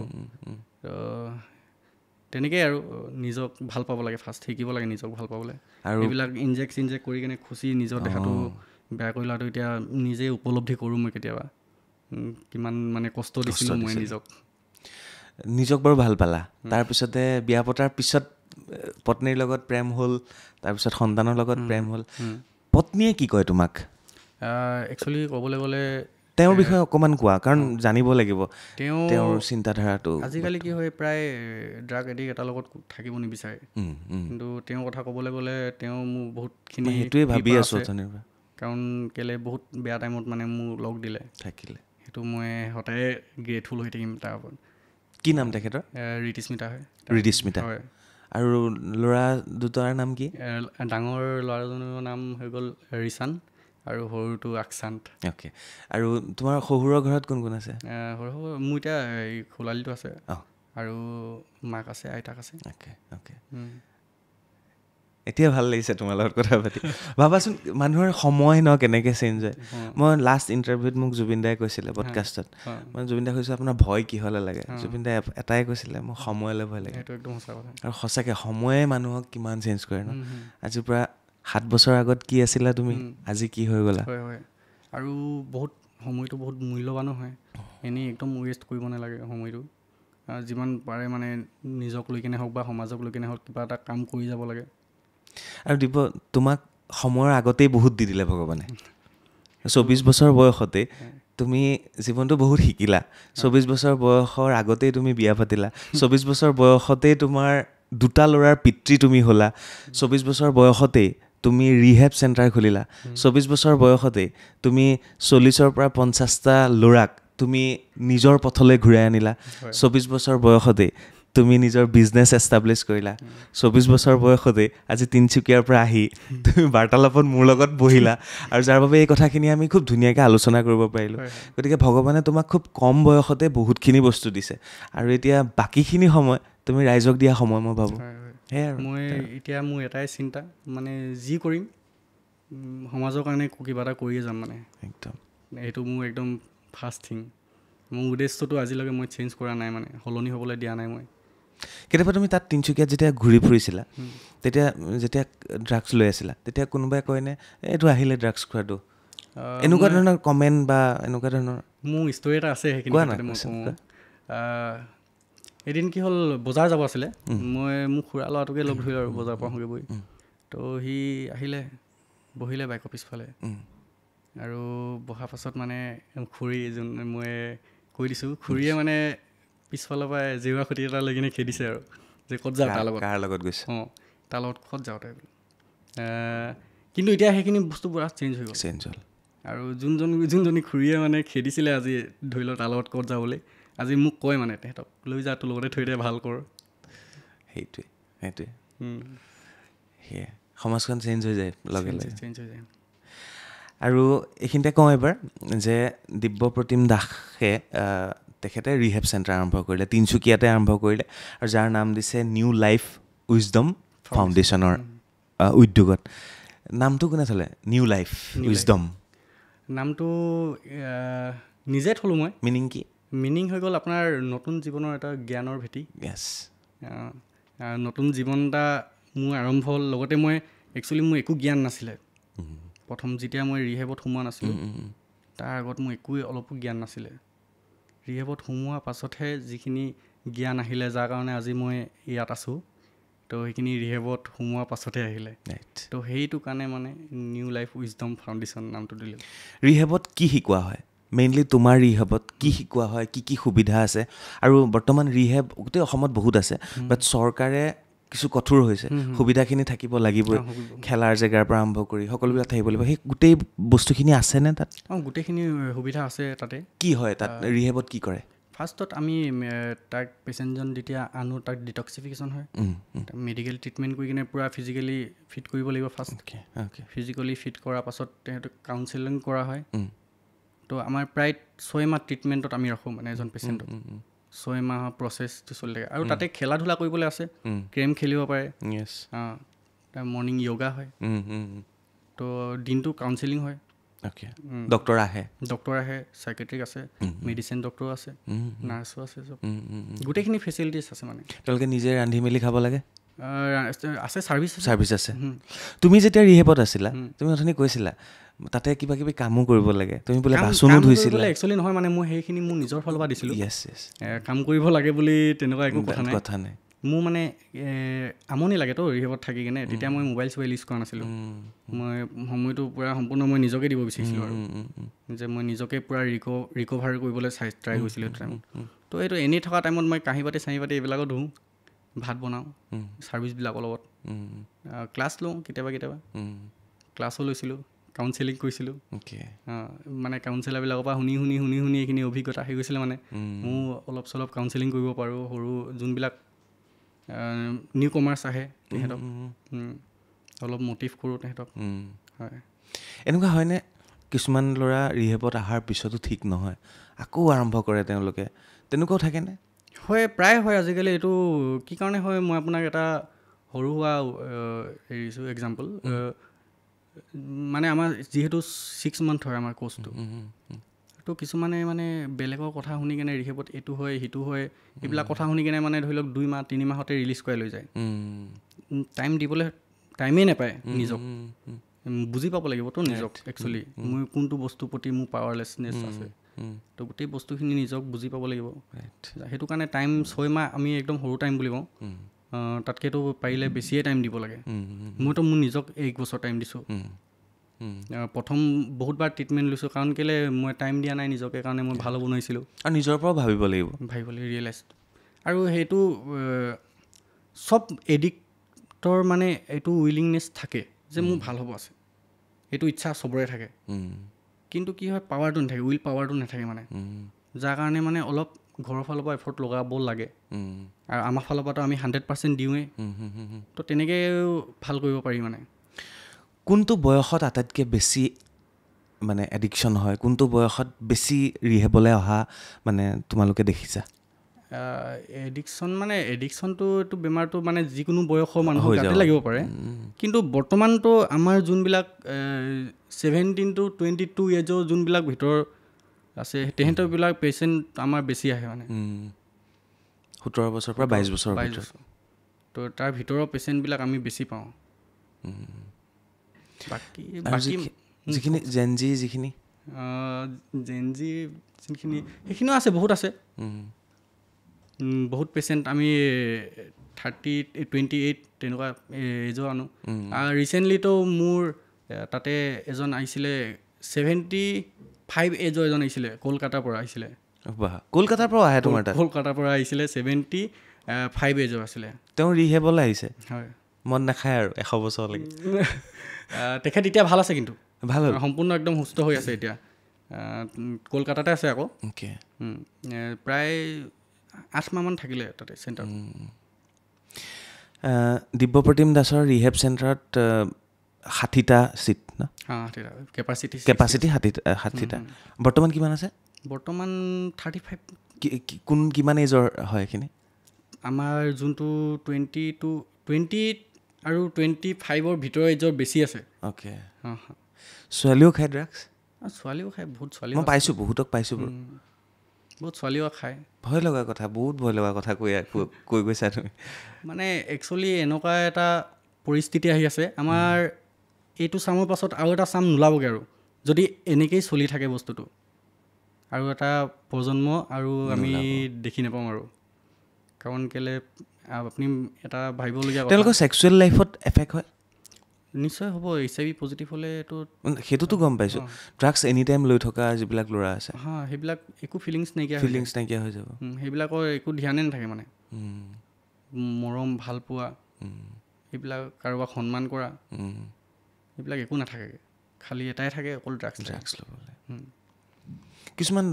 তেনেকেই আৰু নিজক ভাল পাব লাগে ফাৰ্ষ্ট শিকিব লাগে নিজক ভাল পাবলৈ আৰু এইবিলাক ইনজেক্ট কৰি কিনে খুচি নিজৰ দেহাটো বেয়া কৰি লোৱাটো এতিয়া নিজে উপলব্ধি কৰোঁ মই কেতিয়াবা কিমান মানে কষ্ট দিছিলোঁ মই নিজক বাৰু ভাল পালা তাৰপিছতে বিয়া পতাৰ পিছত পত্নীৰ লগত প্ৰেম হ'ল তাৰপিছত সন্তানৰ লগত প্ৰেম হ'ল পত্নীয়ে কি কয় তোমাক একচুৱেলি ক'বলৈ গ'লে তেওঁৰ বিষয়ে অকণমান কোৱা, কাৰণ জানিব লাগিব তেওঁৰ চিন্তাধাৰাটো। আজিকালি কি হয়, প্ৰায় ড্ৰাগ এডিক্ট এটাৰ লগত থাকিব নিবিচাৰে, কিন্তু তেওঁৰ কথা ক'বলৈ গ'লে তেওঁ মোৰ বহুতখিনি সেইটোৱে ভাবি আছোঁ অথনিৰ পৰা, কাৰণ কেলৈ বহুত বেয়া টাইমত মানে মোৰ লগ দিলে থাকিলে, সেইটো মই সদায় গ্ৰেটফুল হৈ থাকিম তাৰ ওপৰত। কি নাম তেখেতৰ? ঋতিস্মিতা হয়। ঋতিস্মিতা হয়। আৰু ল'ৰা দুটাৰ নাম কি? ডাঙৰ ল'ৰাজনৰ নাম হৈ গ'ল ৰিচান আৰু সৰুটো আকচান্ত। অ'কে। আৰু তোমাৰ শহুৰৰ ঘৰত কোন কোন আছে? সৰু মোৰ এতিয়া এই খোলালিটো আছে আৰু মাক আছে, আইতাক আছে। Okay okay. এতিয়া ভাল লাগিছে তোমাৰ লগত কথা পাতি। ভাবাচোন মানুহৰ সময় ন কেনেকৈ চেঞ্জ হয়। মই লাষ্ট ইণ্টাৰভিউত মোক জুবিন দাই কৈছিলে পডকাষ্টত, মই জুবিন দাই কৈছোঁ আপোনাৰ ভয় কিহলৈ লাগে? জুবিন দাই এটাই কৈছিলে, মোৰ সময়লৈ ভয় লাগে। সেইটো একদম সঁচা কথা। আৰু সঁচাকৈ সময়ে মানুহক কিমান চেঞ্জ কৰে ন। আজিৰ পৰা 7 বছৰ আগত কি আছিলা তুমি, আজি কি হৈ গ'লা। হয় হয়। আৰু বহুত সময়টো বহুত মূল্যৱানো হয়, এনেই একদম ৱেষ্ট কৰিব নালাগে সময়টো। যিমান পাৰে মানে নিজক লৈ কিনে হওক বা সমাজক লৈ কিনে হওক কিবা এটা কাম কৰি যাব লাগে। আৰু দিব তোমাক সময়ৰ আগতেই বহুত দি দিলে ভগৱানে। 24 বছৰ বয়সতে তুমি জীৱনটো বহুত শিকিলা। 24 বছৰ বয়সৰ আগতেই তুমি বিয়া পাতিলা। 24 বছৰ বয়সতেই তোমাৰ 2টা ল'ৰাৰ পিতৃ তুমি হ'লা। 24 বছৰ বয়সতেই তুমি ৰিহেব চেণ্টাৰ খুলিলা। 24 বছৰ বয়সতেই তুমি 40ৰ পৰা 50টা ল'ৰাক তুমি নিজৰ পথলৈ ঘূৰাই আনিলা। 24 বছৰ বয়সতেই তুমি নিজৰ বিজনেছ এষ্টাব্লিছ কৰিলা। 24 বছৰ বয়সতেই আজি তিনিচুকীয়াৰ পৰা আহি তুমি বাৰ্তালাপত মোৰ লগত বহিলা, আৰু যাৰ বাবে এই কথাখিনি আমি খুব ধুনীয়াকৈ আলোচনা কৰিব পাৰিলোঁ। গতিকে ভগৱানে তোমাক খুব কম বয়সতে বহুতখিনি বস্তু দিছে, আৰু এতিয়া বাকীখিনি সময় তুমি ৰাইজক দিয়া সময় মই ভাবোঁ। সেয়াই আৰু মই এতিয়া মোৰ এটাই চিন্তা, মানে যি কৰিম সমাজৰ কাৰণে কিবা এটা কৰিয়ে যাম মানে। একদম এইটো মোৰ একদম ফাৰ্ষ্ট থিং। মোৰ উদ্দেশ্যটো আজিলৈকে মই চেঞ্জ কৰা নাই, মানে সলনি হ'বলৈ দিয়া নাই মই। কেতিয়াবা তুমি তাত তিনিচুকীয়াত যেতিয়া ঘূৰি ফুৰিছিলা, যেতিয়া ড্ৰাগছ লৈ আছিলা, তেতিয়া কোনোবাই কয়নে এইটো আহিলে ড্ৰাগছ খোৱাটো, এনেকুৱা ধৰণৰ কমেণ্ট বা এনেকুৱা ধৰণৰ? মোৰ ষ্টৰি এটা আছে, সেইখিনি মই কওঁ। এদিন কি হ'ল, বজাৰ যাব আছিলে, মই মোৰ খুৰা ল'ৰাটোকে লগ ধৰিলোঁ আৰু বজাৰ পৰা আহোঁগৈ বহি। তো সি আহিলে, বহিলে বাইকৰ পিছফালে, আৰু বহাৰ পাছত মানে খুৰী যোন মই কৈ দিছোঁ, খুৰীয়ে মানে পিছফালৰ পৰা জেউৰা খুঁটি এটা লৈ কিনে খেদিছে আৰু যে ক'ত যাওঁ তাৰ লগত। কাৰ লগত গৈছে? তাৰ লগত ক'ত যাওঁ তাই বোলো। কিন্তু এতিয়া সেইখিনি বস্তু পুৰা চেঞ্জ হৈ গ'ল। আৰু যোনজনী খুৰীয়ে মানে খেদিছিলে আজি ধৰি লওক তাৰ লগত ক'ত যাওঁ বুলি, আজি মোক কয় মানে তেহেঁতক লৈ যা, তোৰ লগতে থৈ দে, ভাল কৰ। সেইটোৱে সেয়াই, সমাজখন চেঞ্জ হৈ যায় লগে লগে। চেঞ্জ হৈ যায়। আৰু এইখিনিতে কওঁ এবাৰ যে দিব্যপ্ৰতিম দাসে তেখেতে ৰিহেব চেণ্টাৰ আৰম্ভ কৰিলে, তিনিচুকীয়াতে আৰম্ভ কৰিলে, আৰু যাৰ নাম দিছে নিউ লাইফ উইজডম ফাউণ্ডেশ্যনৰ উদ্যোগত। নামটো কোনে থ'লে? নিউ লাইফ উইজডম নামটো নিজে থ'লোঁ মই। মিনিং কি? মিনিং হৈ গ'ল আপোনাৰ নতুন জীৱনৰ এটা জ্ঞানৰ ভেটি। নতুন জীৱন এটা মোৰ আৰম্ভ হ'ল। লগতে মই একচুৱেলি মোৰ একো জ্ঞান নাছিলে প্ৰথম, যেতিয়া মই ৰিহেবত সোমোৱা নাছিলোঁ, তাৰ আগত মোৰ অলপো জ্ঞান নাছিলে। ৰিহেবত সোমোৱাৰ পাছতহে যিখিনি জ্ঞান আহিলে, যাৰ কাৰণে আজি মই ইয়াত আছোঁ, তো সেইখিনি ৰিহেবত সোমোৱাৰ পাছতহে আহিলে। তো সেইটো কাৰণে মানে নিউ লাইফ উইজডম ফাউণ্ডেশ্যন নামটো দিলোঁ। ৰিহেবত কি শিকোৱা হয়? মেইনলি তোমাৰ ৰিহেবত কি শিকোৱা হয়, কি সুবিধা আছে? আৰু বৰ্তমান ৰিহেব গোটেই অসমত বহুত আছে, বাট চৰকাৰে কিছু কঠোৰ হৈছে, সুবিধাখিনি থাকিব লাগিবই, খেলাৰ জেগাৰ পৰা আৰম্ভ কৰি সকলোবিলাক থাকিব লাগিব। সেই গোটেই বস্তুখিনি আছেনে তাত? গোটেইখিনি সুবিধা আছে তাতে। কি হয় তাত ৰিহেবত কি কৰে? ফাৰ্ষ্টত আমি তাক পেচেণ্টজন যেতিয়া আনো, তাক ডিটক্সিফিকেশ্যন হয়, মেডিকেল ট্ৰিটমেণ্ট কৰি কিনে পূৰা ফিজিকেলি ফিট কৰিব লাগিব ফাৰ্ষ্ট। ফিজিকেলি ফিট কৰাৰ পাছত তেহেঁতক কাউন্সেলিং কৰা হয়। তো আমাৰ প্ৰায় 6 মাহ ট্ৰিটমেণ্টত আমি ৰাখোঁ মানে এজন পেচেণ্টক। 6 মাহৰ প্ৰচেছটো চলি থাকে, আৰু তাতে খেলা ধূলা কৰিবলৈ আছে, কেৰম খেলিব পাৰে, মৰ্ণিং য়োগা হয়, তো দিনটো কাউন্সেলিং হয়। ডক্টৰ আহে, চাইকেট্ৰিক আছে, মেডিচিন ডক্টৰ আছে, নাৰ্ছো আছে, চব গোটেইখিনি ফেচিলিটিছ আছে। মানে তেওঁলোকে নিজে ৰান্ধি মেলি খাব লাগে? আছে, চাৰ্ভিচ আছে। তুমি যেতিয়া ৰিহেবত আছিলা, তুমি অথনি কৈছিলা তাতে কিবা কিবি কামো কৰিব লাগে, তুমি বোলে বাচনো ধুইছিলা। একচুৱেলি নহয়, মানে মই সেইখিনি মোৰ নিজৰ ফালৰ পৰা দিছিলোঁ। কাম কৰিব লাগে বুলি তেনেকুৱা একো কথা নাই। মোৰ মানে আমনি লাগেতো ৰিহেবত থাকি কিনে তেতিয়া মই মোবাইল চোবাইল ইউজ কৰা নাছিলোঁ মই সময়টো পূৰা সম্পূৰ্ণ মই নিজকে দিব বিচাৰিছিলোঁ আৰু যে মই নিজকে পূৰা ৰিকভাৰ কৰিবলৈ ট্ৰাই কৰিছিলোঁ সেইটো টাইমত তো এইটো এনেই থকা টাইমত মই কাঁহী বাতি এইবিলাকো ধুওঁ ভাত বনাওঁ ছাৰ্ভিচবিলাকৰ লগত ক্লাছ লওঁ কেতিয়াবা ক্লাছো লৈছিলোঁ কাউন্সেলিং কৰিছিলোঁ মানে কাউন্সেলাৰবিলাকৰ পৰা শুনি এইখিনি অভিজ্ঞতা আহি গৈছিলে মানে ময়ো অলপ চলপ কাউন্সেলিং কৰিব পাৰোঁ সৰু যোনবিলাক নিউ কমাৰ্চ আহে তেহেঁতক অলপ মটিভ কৰোঁ তেহেঁতক হয় এনেকুৱা হয়নে কিছুমান ল'ৰা ৰিহেবত অহাৰ পিছতো ঠিক নহয় আকৌ আৰম্ভ কৰে তেওঁলোকে তেনেকুৱাও থাকেনে হয় প্ৰায় হয় আজিকালি এইটো কি কাৰণে হয় মই আপোনাক এটা সৰু সুৰা এৰিছোঁ এক্সাম্পল মানে আমাৰ যিহেতু 6 মান্থ হয় আমাৰ কোৰ্চটো তো কিছুমানে মানে বেলেগৰ কথা শুনি কেনে ৰিহেবত এইটো হয় সিটো হয় এইবিলাক কথা শুনি কেনে মানে ধৰি লওক 2 মাহ 3 মাহতে ৰিলিজ কৰাই লৈ যায় টাইম দিবলৈ টাইমেই নাপায় নিজক বুজি পাব লাগিবতো নিজক একচুৱেলি মই কোনটো বস্তুৰ প্ৰতি মোৰ পাৱাৰলেছনেছ আছে তো গোটেই বস্তুখিনি নিজক বুজি পাব লাগিব সেইটো কাৰণে টাইম 6 মাহ আমি একদম সৰু টাইম বুলি কওঁ তাতকৈতো পাৰিলে বেছিয়ে টাইম দিব লাগে মইতো মোৰ নিজক 1 বছৰ টাইম দিছোঁ প্ৰথম বহুতবাৰ ট্ৰিটমেণ্ট লৈছোঁ কাৰণ কেলৈ মই টাইম দিয়া নাই নিজকে কাৰণে মই ভাল হ'ব নোৱাৰিছিলোঁ আৰু নিজৰ পৰাও ভাবিব লাগিব ৰিয়েলাইজ আৰু সেইটো চব এডিক্টৰ মানে এইটো উইলিংনেছ থাকে যে মোৰ ভাল হ'ব আছে এইটো ইচ্ছা চবৰে থাকে কিন্তু কি হয় পাৱাৰটো নাথাকে উইল পাৱাৰটো নাথাকে মানে যাৰ কাৰণে মানে অলপ ঘৰৰ ফালৰ পৰা এফৰ্ট লগাব লাগে আৰু আমাৰ ফালৰ পৰাতো আমি 100% দিওঁৱেই তো তেনেকৈও ভাল কৰিব পাৰি মানে কোনটো বয়সত আটাইতকৈ বেছি মানে এডিকশ্যন হয় কোনটো বয়সত বেছি ৰিহেবলৈ অহা মানে তোমালোকে দেখিছা এডিকশ্যনটো এইটো বেমাৰটো মানে যিকোনো বয়সৰ মানুহৰ গাতে লাগিব পাৰে কিন্তু বৰ্তমানতো আমাৰ যোনবিলাক 17 to 22 এজৰ যোনবিলাক ভিতৰ আছে তেহেঁতৰবিলাক পেচেণ্ট আমাৰ বেছি আহে মানে 17 বছৰৰ পৰা 22 বছৰ তো তাৰ ভিতৰৰ পেচেণ্টবিলাক আমি বেছি পাওঁ বাকী যিখিনি জেনজি যিখিনি সেইখিনিও আছে বহুত আছে বহুত পেচেণ্ট আমি 28 তেনেকুৱা এজৰ আনো ৰিচেণ্টলিতো মোৰ তাতে এজন আহিছিলে 75 এজৰ এজন আহিছিলে কলকাতাৰ পৰা আহিছিলে কলকাতাৰ পৰা আহে তোমাৰ তাত কলকাতাৰ পৰা আহিছিলে 75 এজৰ আছিলে তেওঁ ৰিহেবলৈ আহিছে হয় মন নাখায় আৰু 100 বছৰলৈকে তেখেত এতিয়া ভাল আছে কিন্তু ভাল সম্পূৰ্ণ একদম সুস্থ হৈ আছে এতিয়া কলকাতাতে আছে আকৌ প্ৰায় 8 মাহমান থাকিলে তাতে চেণ্টাৰ দিব্যপ্ৰতিম দাসৰ ৰিহেব চেণ্টাৰত 60টা ছিট ন কেপাচিটি 60টা বৰ্তমান কিমান আছে বৰ্তমান 35 কিমান এজৰ হয় এইখিনি আমাৰ যোনটো 20 আৰু 25ৰ ভিতৰৰ এজৰ বেছি আছে অ'কে ছোৱালীও খায় ড্ৰাগছ ছোৱালীও খায় বহুত ছোৱালী মই পাইছোঁ বহুতক পাইছোঁ বহুত ছোৱালীও খায় ভয় লগা কথা বহুত ভয় লগা কথা কৈ গৈছা তুমি মানে একচুৱেলি এনেকুৱা এটা পৰিস্থিতি আহি আছে আমাৰ এইটো চামৰ পাছত আৰু এটা চাম নোলাবগৈ আৰু যদি এনেকেই চলি থাকে বস্তুটো আৰু এটা প্ৰজন্ম আৰু আমি দেখি নাপাওঁ আৰু কাৰণ কেলৈ আপুনি এটা ভাবিবলগীয়া তেওঁলোকৰ ছেক্সুৱেল লাইফত এফেক্ট হয় নিশ্চয় হ'ব HIV পজিটিভ হ'লে এইটো সেইটোতো গম পাইছোঁ ড্ৰাগছ এনি টাইম লৈ থকা যিবিলাক ল'ৰা আছে সেইবিলাক একো ফিলিংছ নাইকিয়া হৈ যাব সেইবিলাকৰ একো ধ্যানেই নাথাকে মানে মৰম ভাল পোৱা সেইবিলাক কাৰোবাক সন্মান কৰা সেইবিলাক একো নাথাকে খালি এটাই থাকে অকল ড্ৰাগছ ল'বলৈ কিছুমান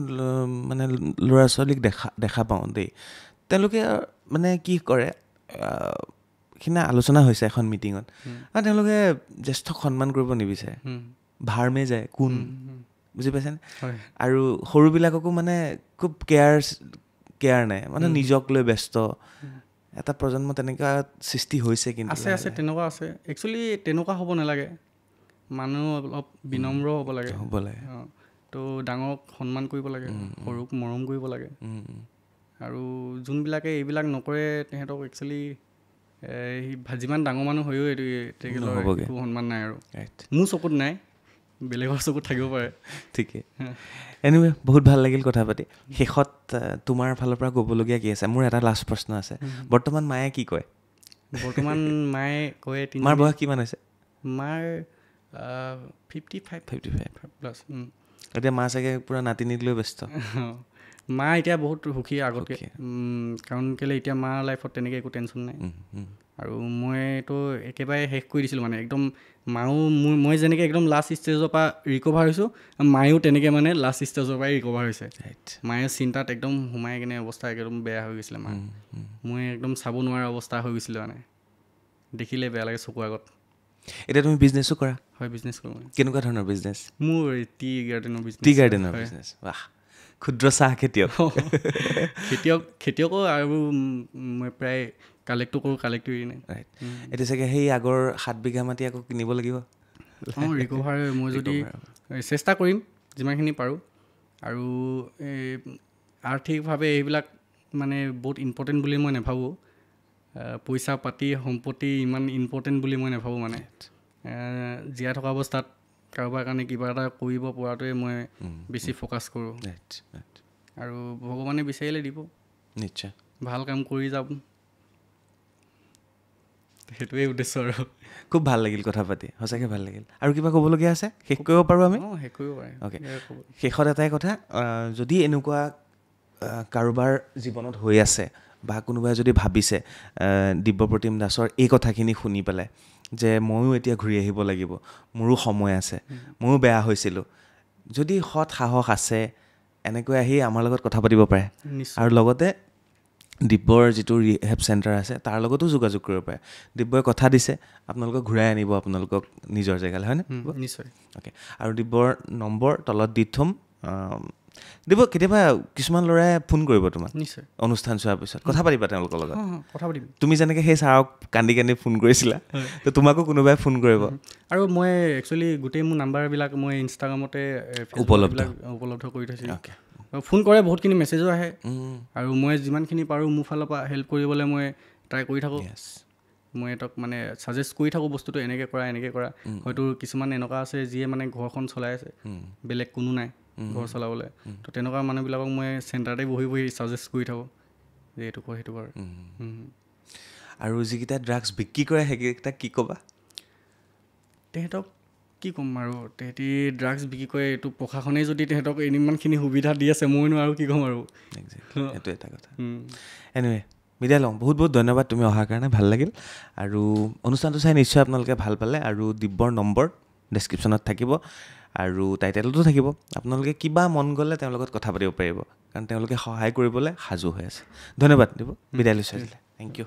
মানে ল'ৰা ছোৱালীক দেখা পাওঁ দেই তেওঁলোকে মানে কি কৰে সেইদিনা আলোচনা হৈছে এখন মিটিঙত তেওঁলোকে জ্যেষ্ঠক সন্মান কৰিব নিবিচাৰে ভাৰমে যায় কোন বুজি পাইছেনে আৰু সৰুবিলাককো মানে খুব কেয়াৰ নাই মানে নিজক লৈ ব্যস্ত এটা প্ৰজন্ম তেনেকুৱা সৃষ্টি হৈছে কিন্তু আছে তেনেকুৱা আছে একচুৱেলি তেনেকুৱা হ'ব নালাগে মানুহ অলপ বিনম্ৰ হ'ব লাগে তো ডাঙৰক সন্মান কৰিব লাগে সৰুক মৰম কৰিব লাগে আৰু যোনবিলাকে এইবিলাক নকৰে তেহেঁতক একচুৱেলি যিমান ডাঙৰ মানুহ হৈও একো সন্মান নাই আৰু মোৰ চকুত নাই বেলেগৰ চকুত থাকিব পাৰে ঠিকেই এনিৱে বহুত ভাল লাগিল কথা পাতি শেষত তোমাৰ ফালৰ পৰা ক'বলগীয়া কি আছে মোৰ এটা লাষ্ট প্ৰশ্ন আছে বৰ্তমান মায়ে কি কয় বৰ্তমান মায়ে কয় মাৰ বয়স কিমান হৈছে মাৰ 55 প্লাছ এতিয়া মা চাগে পূৰা নাতিনীক লৈ ব্যস্ত মা এতিয়া বহুত সুখী আগতকৈ কাৰণ কেলৈ এতিয়া মাৰ লাইফত তেনেকৈ একো টেনশ্যন নাই আৰু মইতো একেবাৰে শেষ কৰি দিছিলোঁ মানে একদম মাও মই যেনেকৈ একদম লাষ্ট ষ্টেজৰ পৰা ৰিকভাৰ হৈছোঁ মায়েও তেনেকৈ মানে লাষ্ট ষ্টেজৰ পৰাই ৰিকভাৰ হৈছে মায়ে চিন্তাত একদম সোমাই কিনে অৱস্থা একদম বেয়া হৈ গৈছিলে মা মই একদম চাব নোৱাৰা অৱস্থা হৈ গৈছিলে মানে দেখিলে বেয়া লাগে চকুৰ আগত এতিয়া তুমি বিজনেছো কৰা হয় বিজনেছ কৰোঁ কেনেকুৱা ধৰণৰ বিজনেছ মোৰ টি গাৰ্ডেনৰ বিজনেছ বাহ ক্ষুদ্ৰ চাহ খেতিয়কো আৰু মই প্ৰায় কালেক্টো কৰোঁ কালেক্টো এৰি নাই এতিয়া চাগে সেই আগৰ 7 বিঘা মাটি আকৌ কিনিব লাগিব ৰিকভাৰ মই যদি চেষ্টা কৰিম যিমানখিনি পাৰোঁ আৰু আৰ্থিকভাৱে এইবিলাক মানে বহুত ইম্পৰ্টেণ্ট বুলি মই নাভাবোঁ পইচা পাতি সম্পত্তি ইমান ইম্পৰ্টেণ্ট বুলি মই নাভাবোঁ মানে জীয়াই থকা অৱস্থাত কাৰোবাৰ কাৰণে কিবা এটা কৰিব পৰাটোৱে মই বেছি ফ'কাছ কৰোঁ আৰু ভগৱানে বিচাৰিলে দিব নিশ্চয় ভাল কাম কৰি যাম সেইটোৱে উদ্দেশ্য আৰু খুব ভাল লাগিল কথা পাতি সঁচাকৈ ভাল লাগিল আৰু কিবা ক'বলগীয়া আছে শেষ কৰিব পাৰোঁ আমি শেষ কৰিব পাৰে অ'কে শেষত এটাই কথা যদি এনেকুৱা কাৰোবাৰ জীৱনত হৈ আছে বা কোনোবাই যদি ভাবিছে দিব্যপ্ৰতিম দাসৰ এই কথাখিনি শুনি পেলাই যে ময়ো এতিয়া ঘূৰি আহিব লাগিব মোৰো সময় আছে ময়ো বেয়া হৈছিলোঁ যদি সৎ সাহস আছে এনেকৈ আহি আমাৰ লগত কথা পাতিব পাৰে আৰু লগতে দিব্যৰ যিটো ৰিহেব চেণ্টাৰ আছে তাৰ লগতো যোগাযোগ কৰিব পাৰে দিব্যই কথা দিছে আপোনালোকক ঘূৰাই আনিব আপোনালোকক নিজৰ জেগালৈ হয়নে নিশ্চয় অ'কে আৰু দিব্যৰ নম্বৰ তলত দি থ'ম দিব্য কেতিয়াবা কিছুমান ল'ৰাই ফোন কৰিব তোমাক নিশ্চয় অনুষ্ঠান চোৱাৰ পিছত কথা পাতিবা তেওঁলোকৰ লগত কথা পাতিম তুমি যেনেকৈ সেই ছাৰক কান্দি কান্দি ফোন কৰিছিলা তো তোমাকো কোনোবাই ফোন কৰিব আৰু মই একচুৱেলি গোটেই মোৰ নাম্বাৰবিলাক মই ইনষ্টাগ্ৰামতে উপলব্ধ কৰি থৈছোঁ ফোন কৰে বহুতখিনি মেছেজো আহে আৰু মই যিমানখিনি পাৰোঁ মোৰ ফালৰ পৰা হেল্প কৰিবলৈ মই ট্ৰাই কৰি থাকোঁ মই সিহঁতক মানে ছাজেষ্ট কৰি থাকোঁ বস্তুটো এনেকৈ কৰা হয়তো কিছুমান এনেকুৱা আছে যিয়ে মানে ঘৰখন চলাই আছে বেলেগ কোনো নাই ঘৰ চলাবলৈ তো তেনেকুৱা মানুহবিলাকক মই চেণ্টাৰতে বহি ছাজেষ্ট কৰি থাকোঁ যে এইটো কৰ সেইটো কৰ আৰু যিকেইটা ড্ৰাগছ বিক্ৰী কৰে সেইকেইটা কি ক'বা তেহেঁতক কি ক'ম আৰু তেহেঁতি ড্ৰাগছ বিক্ৰী কৰে এইটো প্ৰশাসনে যদি তেহেঁতক ইমানখিনি সুবিধা দি আছে মইনো আৰু কি ক'ম আৰু সেইটো এটা কথা এনিৱে মিডিয়া লওঁ বহুত বহুত ধন্যবাদ তুমি অহাৰ কাৰণে ভাল লাগিল আৰু অনুষ্ঠানটো চাই নিশ্চয় আপোনালোকে ভাল পালে আৰু দিব্যৰ নম্বৰ ডেছক্ৰিপশ্যনত থাকিব আৰু টাইটেলতো থাকিব আপোনালোকে কিবা মন গ'লে তেওঁৰ লগত কথা পাতিব পাৰিব কাৰণ তেওঁলোকে সহায় কৰিবলৈ সাজু হৈ আছে ধন্যবাদ দিব বিদায় লৈছোঁ আজিলৈ থেংক ইউ